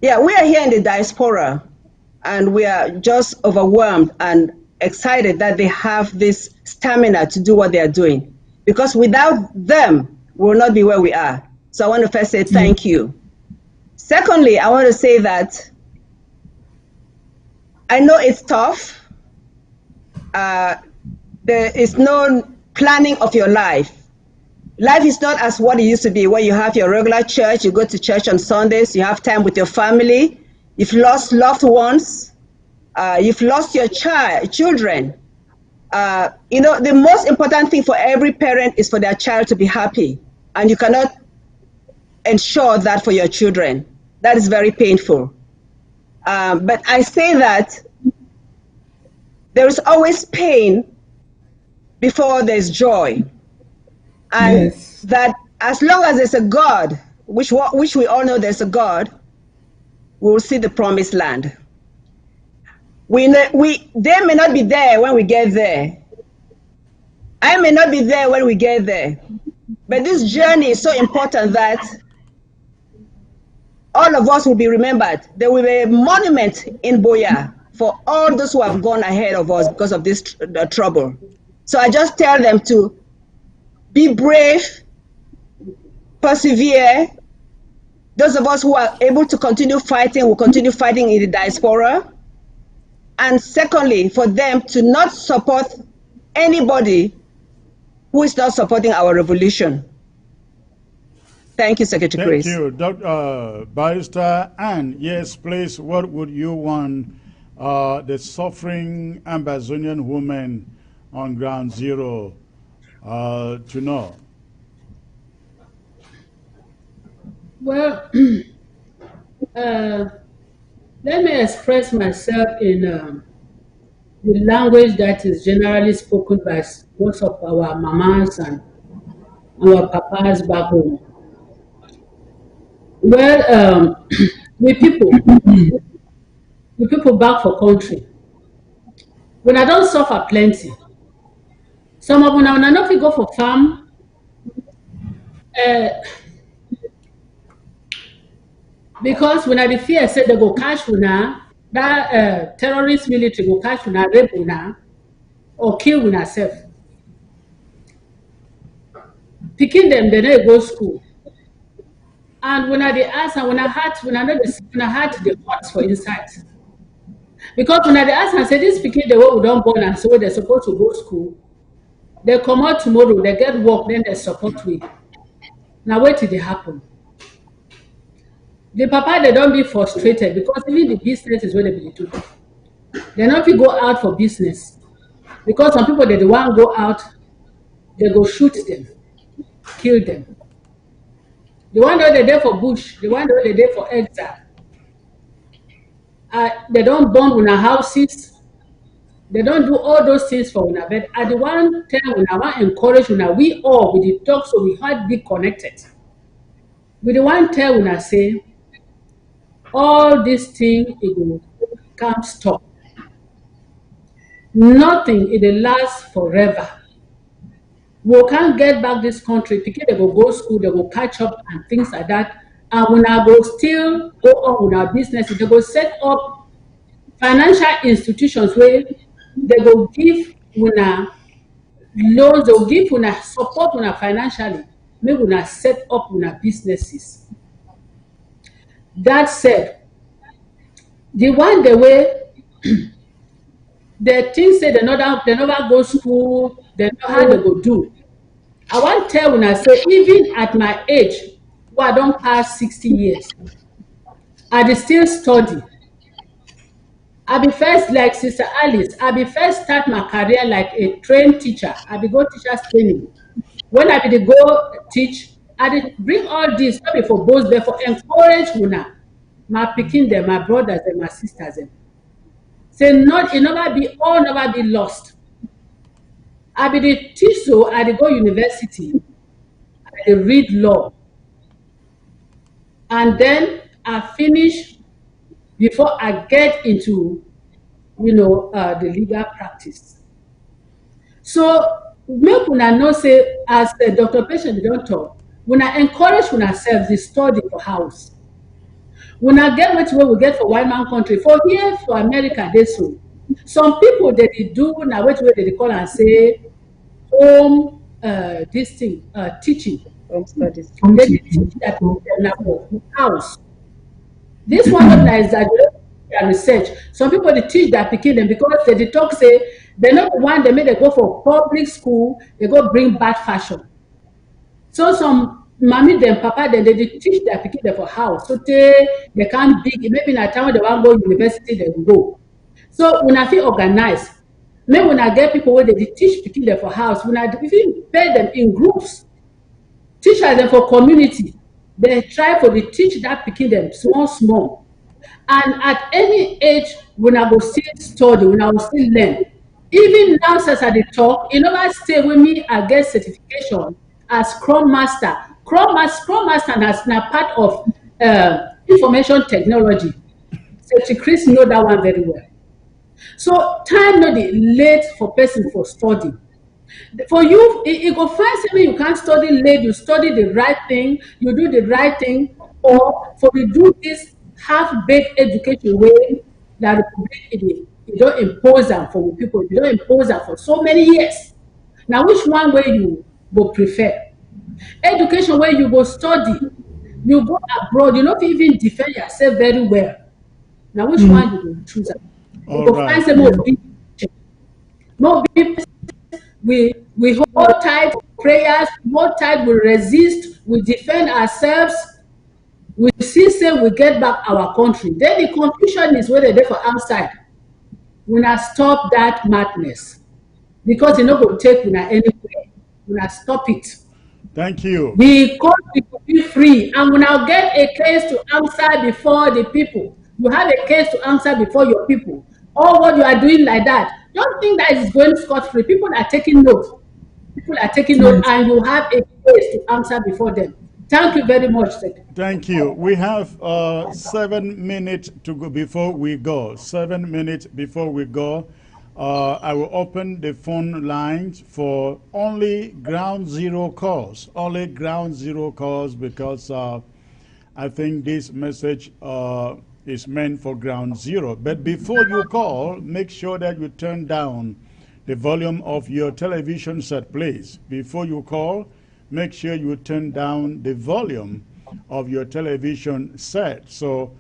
Yeah, we are here in the diaspora and we are just overwhelmed and excited that they have this stamina to do what they are doing. Because without them, we will not be where we are. So I want to first say thank you. Secondly, I want to say that I know it's tough. There is no planning of your life. Life is not as what it used to be, where you have your regular church, you go to church on Sundays, you have time with your family, you've lost loved ones, you've lost your children. You know, the most important thing for every parent is for their child to be happy, and you cannot ensure that for your children. That is very painful. But I say that there is always pain before there's joy. And Yes. that as long as there's a God, which we all know there's a God, we will see the promised land. They may not be there when we get there. I may not be there when we get there. But this journey is so important that all of us will be remembered. There will be a monument in Boya for all those who have gone ahead of us because of this trouble. So I just tell them to be brave, persevere. Those of us who are able to continue fighting will continue fighting in the diaspora. And secondly, for them to not support anybody who is not supporting our revolution. Thank you, Secretary Chris. Thank you, Dr. Barrister. And yes, please, what would you want the suffering Amazonian women on ground zero to know? Well, let me express myself in the language that is generally spoken by most of our mamas and our papas back home. Well, we people back for country, when I don't suffer plenty. Some of una not fit go for farm. Because when I the fear said they go catch una, that terrorist military go catch una, rape una, or kill una self. Picking them, they don't go school. And when I the ask, and when I had the hearts for inside. Because when I the ask and say this picking the way we don't born and so they're supposed to go school, they come out tomorrow, they get work, then they support we. Now wait till they happen. The papa, they don't be frustrated because even the business is what they be do. They not go out for business. Because some people, they the one go out, they go shoot them, kill them. The one that they're there for bush, the one that they're there for exile. They don't burn una houses. They don't do all those things for una. But at the one time when I want encourage una, we all with the talk, so we had be connected. With the one tell una say, all this thing it will come stop. Nothing it will last forever. We can't get back this country because they will go school, they will catch up and things like that. And when I go still go on with our business, they will set up financial institutions where they will give una loans, they will give una support una financially, make una set up una businesses. That said, the one the way the things say they never go school, they know how they go do. I want to tell when I say, even at my age, where I don't pass 60 years, I dey still study. I be first, like Sister Alice, I be first start my career like a trained teacher. I be go teacher's training. When I be go teach, I did bring all this, not be for both, but for encourage una, my picking them, my brothers and my sisters them. Say not it never be lost. I be the teach so I dey go university, I dey read law. And then I finish before I get into the legal practice. So make una know say as Dr. Patient don't talk, when I encourage ourselves to study for house. When I get what we get for white man country, for here for America, they so. Some people that they do now what they call and say home teaching. Home studies. They teach that for house. This one of is exaggeration and research. Some people they teach that picking them because they talk say they're not the one they make they go for public school, they go bring bad fashion. So some mommy them, papa them, they teach their picking them for house. So they can't big, maybe in a time when they want to go university, they will go. So when I feel organized, maybe when I get people where they teach picking them for house, when I even pay them in groups, teach them for community, they try for the teach that picking them small. And at any age, when I go still study, when I will still learn, even now since I talk, you know, I stay with me, I get certification as Scrum Master. Scrum Master is now part of information technology. So Chris know that one very well. So time not the late for person for study. For you, it go find something you can't study late, you study the right thing, you do the right thing, or for you do this half-baked education way that you don't impose them for people, you don't impose them for so many years. Now, which one way you go prefer? Education where you go study, you go abroad, you not even defend yourself very well. Now, which one you go choose? You go find some more people. We hold tight prayers, hold tight, we resist, we defend ourselves, we see say we get back our country. Then the confusion is whether they're for outside. We not stop that madness because you know go take we anywhere. We not stop it. Thank you. The country will be free, and we now get a case to answer before the people. You have a case to answer before your people. All what you are doing like that, don't think that is going scot-free. People are taking note. People are taking note, and you have a case to answer before them. Thank you very much, Secretary. Thank you. We have 7 minutes to go before we go. 7 minutes before we go. I will open the phone lines for only ground zero calls. Only ground zero calls, because I think this message is meant for ground zero. But before you call, make sure that you turn down the volume of your television set, please. Before you call, make sure you turn down the volume of your television set, so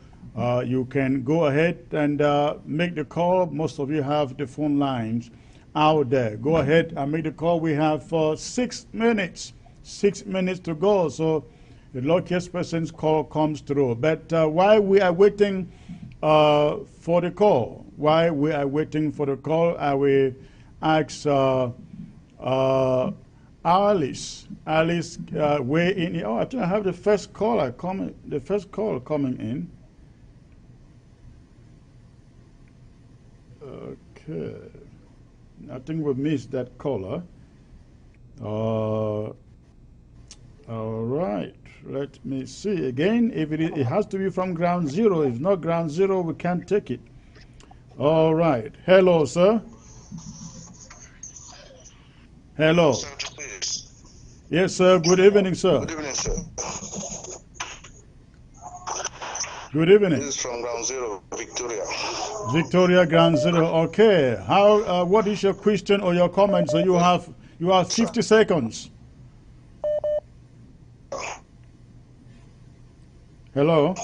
you can go ahead and make the call. Most of you have the phone lines out there. Go ahead and make the call. We have 6 minutes. 6 minutes to go, so the luckiest person's call comes through. But while we are waiting for the call, I will ask Alice. Alice, weigh in. Oh, I think I have the first caller coming. The first call coming in. Okay. I think we missed that caller. All right. Let me see again. If it has to be from ground zero. If not ground zero, we can't take it. All right. Hello, sir. Hello. Yes, sir. Good evening, sir. Good evening, sir. Good evening. This is from Ground Zero, Victoria. Victoria, Ground Zero. Okay. How? What is your question or your comment? So you have 50 seconds. Hello.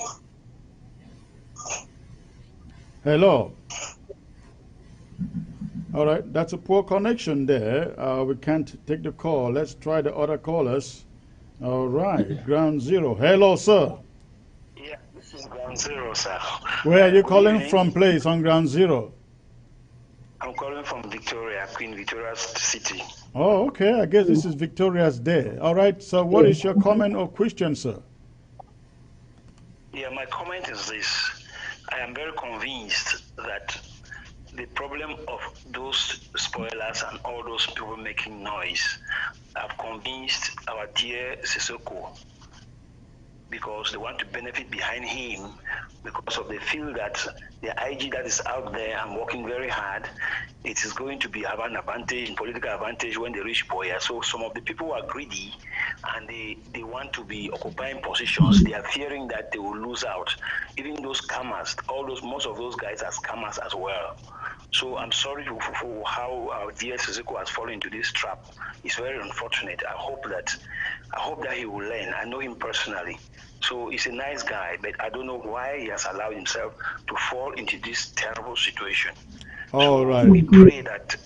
Hello. All right, that's a poor connection there. We can't take the call. Let's try the other callers. All right, Ground Zero. Hello, sir. Yeah, this is Ground Zero, sir. Where are you calling from, please, on Ground Zero? I'm calling from Victoria, Queen Victoria's City. Oh, okay. I guess this is Victoria's Day. All right, so what is your comment or question, sir? Yeah, my comment is this. I am very convinced that the problem of those spoilers and all those people making noise have convinced our dear Sissoko, because they want to benefit behind him, because of they feel that the IG that is out there and working very hard, it is going to be have an advantage, political advantage when they reach power. So some of the people are greedy and they want to be occupying positions. They are fearing that they will lose out. Even those scammers, most of those guys are scammers as well. So I'm sorry for how our dear Sissoko has fallen into this trap. It's very unfortunate. I hope that he will learn. I know him personally. So he's a nice guy, but I don't know why he has allowed himself to fall into this terrible situation. All right. We pray that,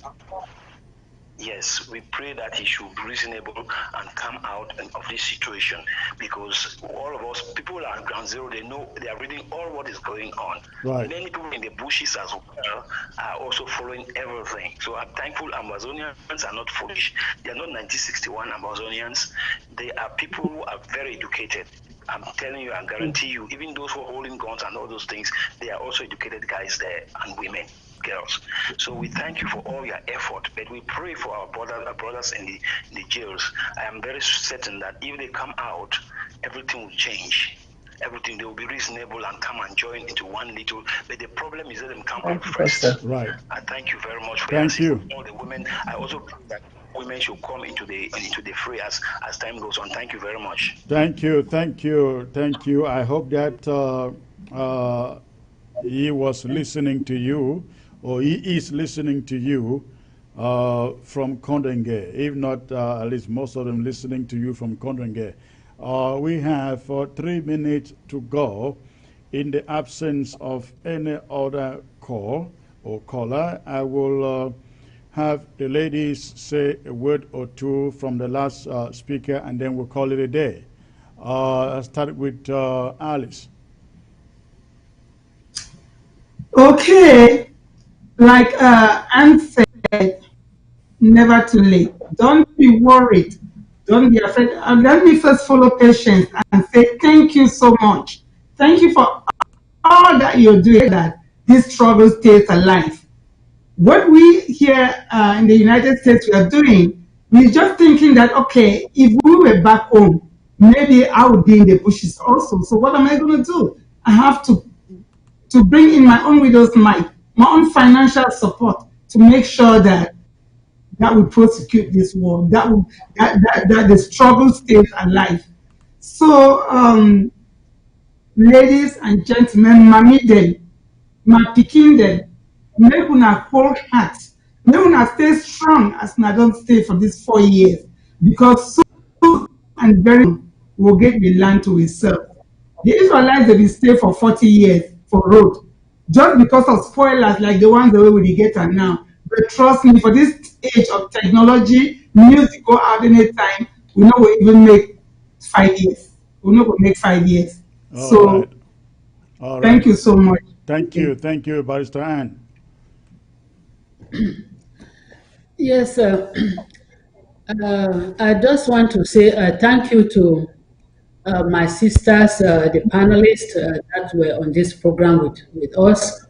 yes, we pray that he should be reasonable and come out of this situation, because all of us, people are at Ground Zero, they are reading all what is going on. Right. Many people in the bushes as well are also following everything. So I'm thankful Amazonians are not foolish. They are not 1961 Amazonians. They are people who are very educated. I'm telling you, I guarantee you, even those who are holding guns and all those things, they are also educated guys there, and women, girls. So we thank you for all your effort, but we pray for our brothers in the jails. I am very certain that if they come out, everything will change. Everything, they will be reasonable and come and join into one little. But the problem is that them come out first. Right. I thank you very much for Thank you. all the women. I also pray that women should come into the fray as time goes on. Thank you very much. Thank you. I hope that he was listening to you, or he is listening to you from Kondenge. If not, at least most of them listening to you from Kondenge. We have 3 minutes to go. In the absence of any other call or caller, I will have the ladies say a word or two from the last speaker, and then we'll call it a day. I'll start with Alice. Okay, like Anne said, never too late. Don't be worried. Don't be afraid. And let me first follow patience and say thank you so much. Thank you for all that you're doing, that this struggle stays alive. What we here in the United States we are doing, we're just thinking that, okay, if we were back home, maybe I would be in the bushes also. So what am I going to do? I have to bring in my own widow's mite, my own financial support to make sure that we prosecute this war, that the struggle stays alive. So, ladies and gentlemen, mami dem, my pikin dem, make una hold heart, make una stay strong as una don stay for these 4 years, because soon and very soon we'll get the land to itself. The Israelites they will stay for 40 years for road, just because of spoilers like the ones the way we get are now. But trust me, for this age of technology, music go out anytime, we know we even make 5 years. We know we make 5 years. All right. Thank you so much. Thank you, Barrister Anne. Yes, I just want to say thank you to my sisters, the panelists that were on this program with us.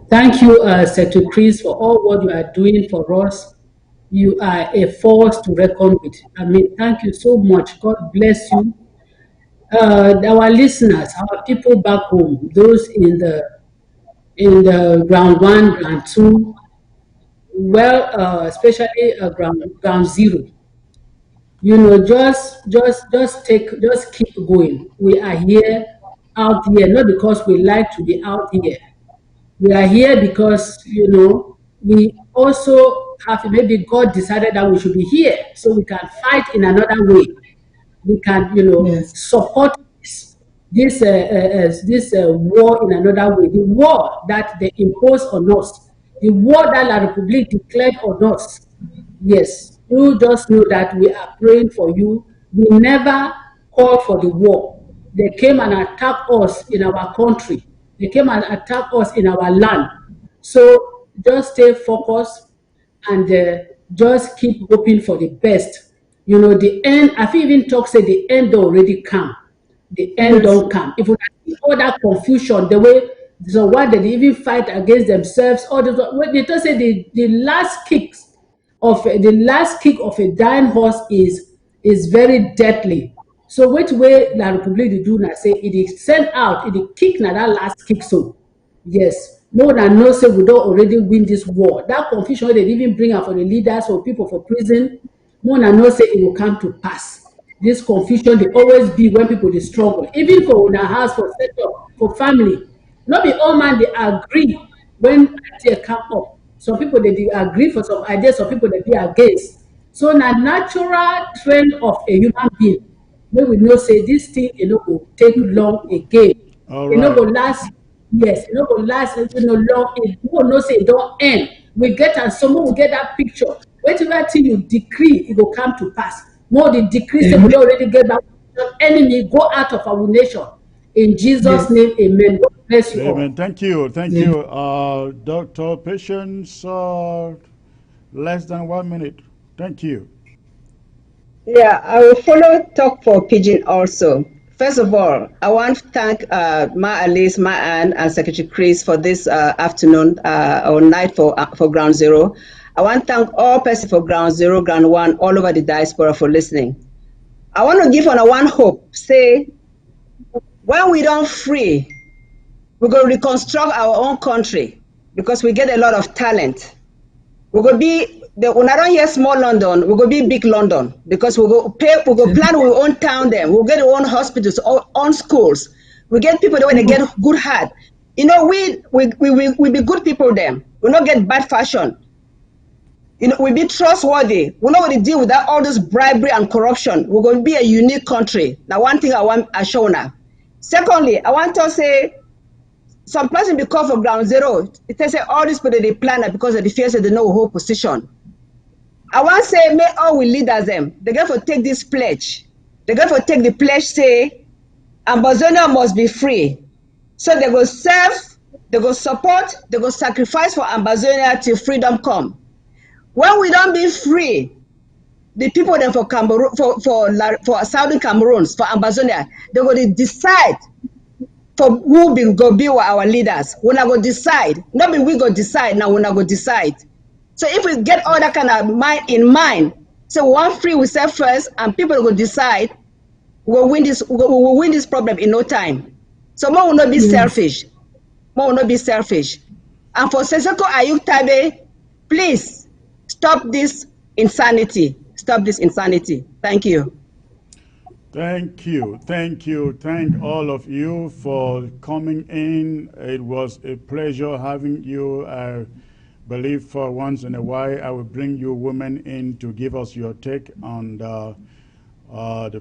Thank you, Secretary Chris, for all what you are doing for us. You are a force to reckon with. I mean, thank you so much. God bless you. Our listeners, our people back home, those in the ground 1, ground 2, well, especially ground 0. You know, just keep going. We are here, out here, not because we like to be out here. We are here because, you know, we also have, maybe God decided that we should be here so we can fight in another way. We can, you know, Yes. support this war in another way. The war that they impose on us, the war that La Republique declared on us. Yes, you just know that we are praying for you. We never called for the war. They came and attacked us in our country. They came and attacked us in our land. So just stay focused and just keep hoping for the best. You know, the end, I feel even talk say the end already come. The end don't come. If we see all that confusion, the way, so why did they even fight against themselves? Or they just say the last kick of a dying horse is very deadly. So which way La Republique do now say it is sent out, it is kick na that last kick so. Yes. No one knows say we don't already win this war. That confusion they even bring out for the leaders or people for prison. No one knows say it will come to pass. This confusion they always be when people they struggle. Even for our house, for setup, for family. Not be all man they agree when idea come up. Some people they agree for some ideas, some people they be against. So na natural trend of a human being. When we know say this thing will take long again. All It no right. go last. Yes, it no go last long. It will not say it don't end. We get and someone will get that picture. Whatever thing you decree, it will come to pass. More the decree say we already get that enemy go out of our nation. In Jesus' name, amen. God bless you Amen. all. Thank you. Dr. Patience, less than 1 minute. Thank you. Yeah, I will follow talk for Pigeon also. First of all, I want to thank Ma Alice, Ma Ann, and Secretary Chris for this afternoon or night for Ground Zero. I want to thank all persons for Ground Zero, Ground One, all over the diaspora for listening. I want to give on one hope. Say, when we don't free, we're going to reconstruct our own country because we get a lot of talent. We're going to be when I don't hear small London, we're going to be big London because we'll go plan our own town them. We'll get our own hospitals, our own schools. We get people that when they get good heart. You know, we be good people them. We not get bad fashion. You know, we be trustworthy. We're not going to deal with that all this bribery and corruption. We're going to be a unique country. Now, one thing I want to show now. Secondly, I want to say some person be called for Ground Zero. It says all these people they plan it because of the fears that they know whole position. I want to say, may all we leaders them. They got to take this pledge. They got to take the pledge. Say, Ambazonia must be free. So they go serve, they go support, they go sacrifice for Ambazonia till freedom come. When we don't be free, the people then for Cameroon, for Southern Cameroons, for Ambazonia, they go to decide for who go be our leaders. We're not going to decide. Not be we go decide, now we're not going to decide. So if we get all that kind of mind in mind, so we want free we say first, and people will decide, we'll win this problem in no time. So more will not be selfish. More will not be selfish. And for Seseko Ayuk Tabe, Please stop this insanity. Stop this insanity. Thank you. Thank you. Thank you. Thank all of you for coming in. It was a pleasure having you. I believe for once in a while I will bring you women in to give us your take on the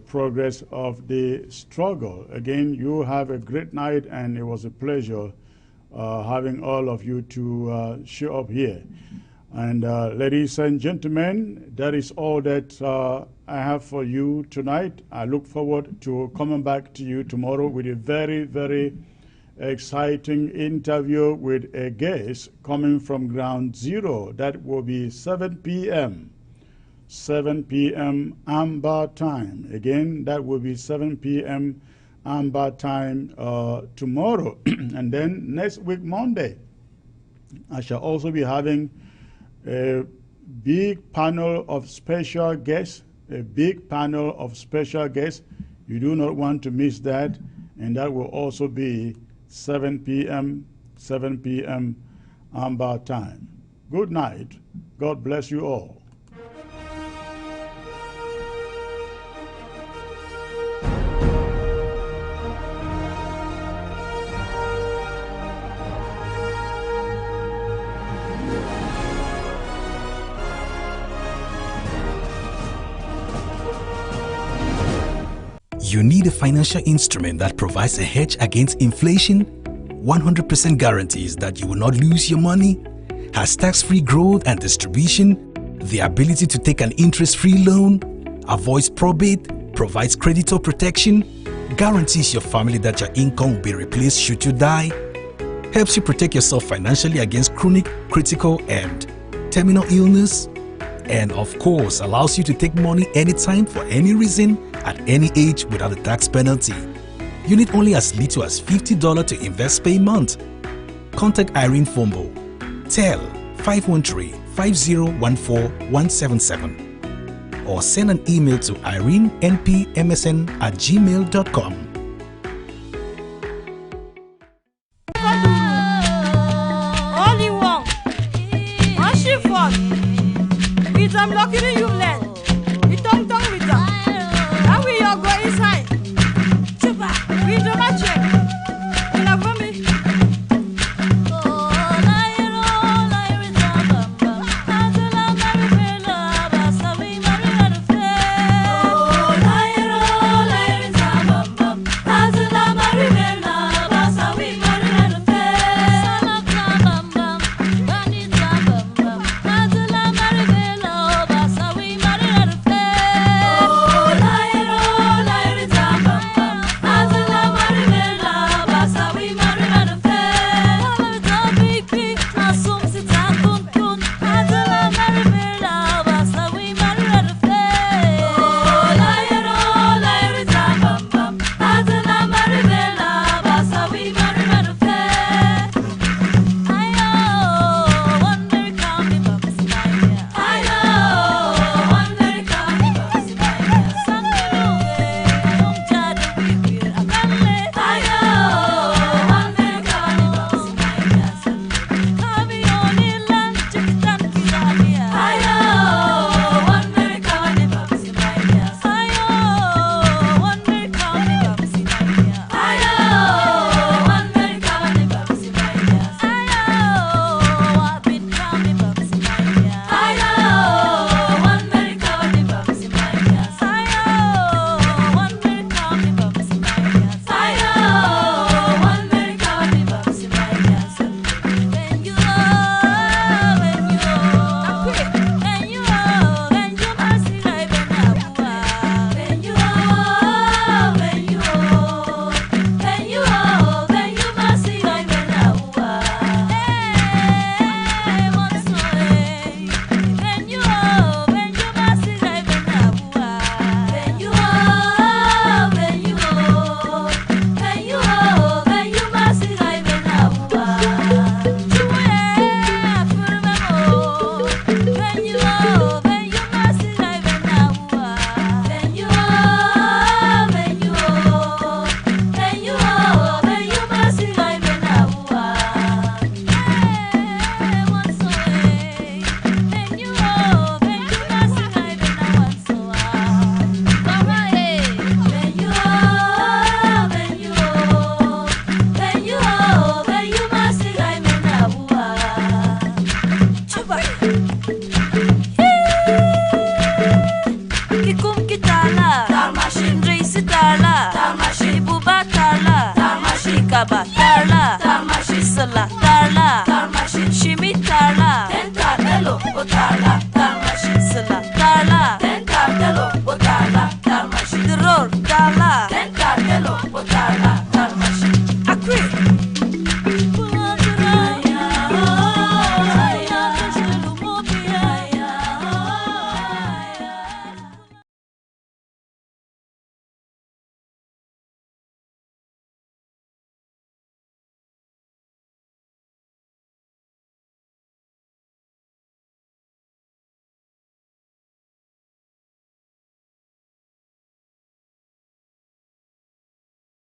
progress of the struggle. Again, you have a great night, and it was a pleasure having all of you to show up here. And ladies and gentlemen, that is all that I have for you tonight. I look forward to coming back to you tomorrow with a very, very exciting interview with a guest coming from Ground Zero. That will be 7 p.m. 7 p.m. Amber time. Again, that will be 7 p.m. Amber time tomorrow. And then next week, Monday, I shall also be having a big panel of special guests, You do not want to miss that. And that will also be 7 p.m. Amber time. Good night. God bless you all. You need a financial instrument that provides a hedge against inflation, 100% guarantees that you will not lose your money, has tax-free growth and distribution, the ability to take an interest-free loan, avoids probate, provides creditor protection, guarantees your family that your income will be replaced should you die, helps you protect yourself financially against chronic, critical, and terminal illness, and of course allows you to take money anytime for any reason at any age without a tax penalty. You need only as little as $50 to invest per month. Contact Irene Fombo. Tel 513-5014-177 or send an email to irenenpmsn@gmail.com. I'm lucky you land. You don't with them. How will you go inside? We do not check. You love me. Tarmashi Buba Tarla, Tarmashi Kaba Tarla, Tarmashi Sala Tarla, Tarmashi Shimi Tarla, Tenka Elo Tarla, Tarmashi Sala Tarla.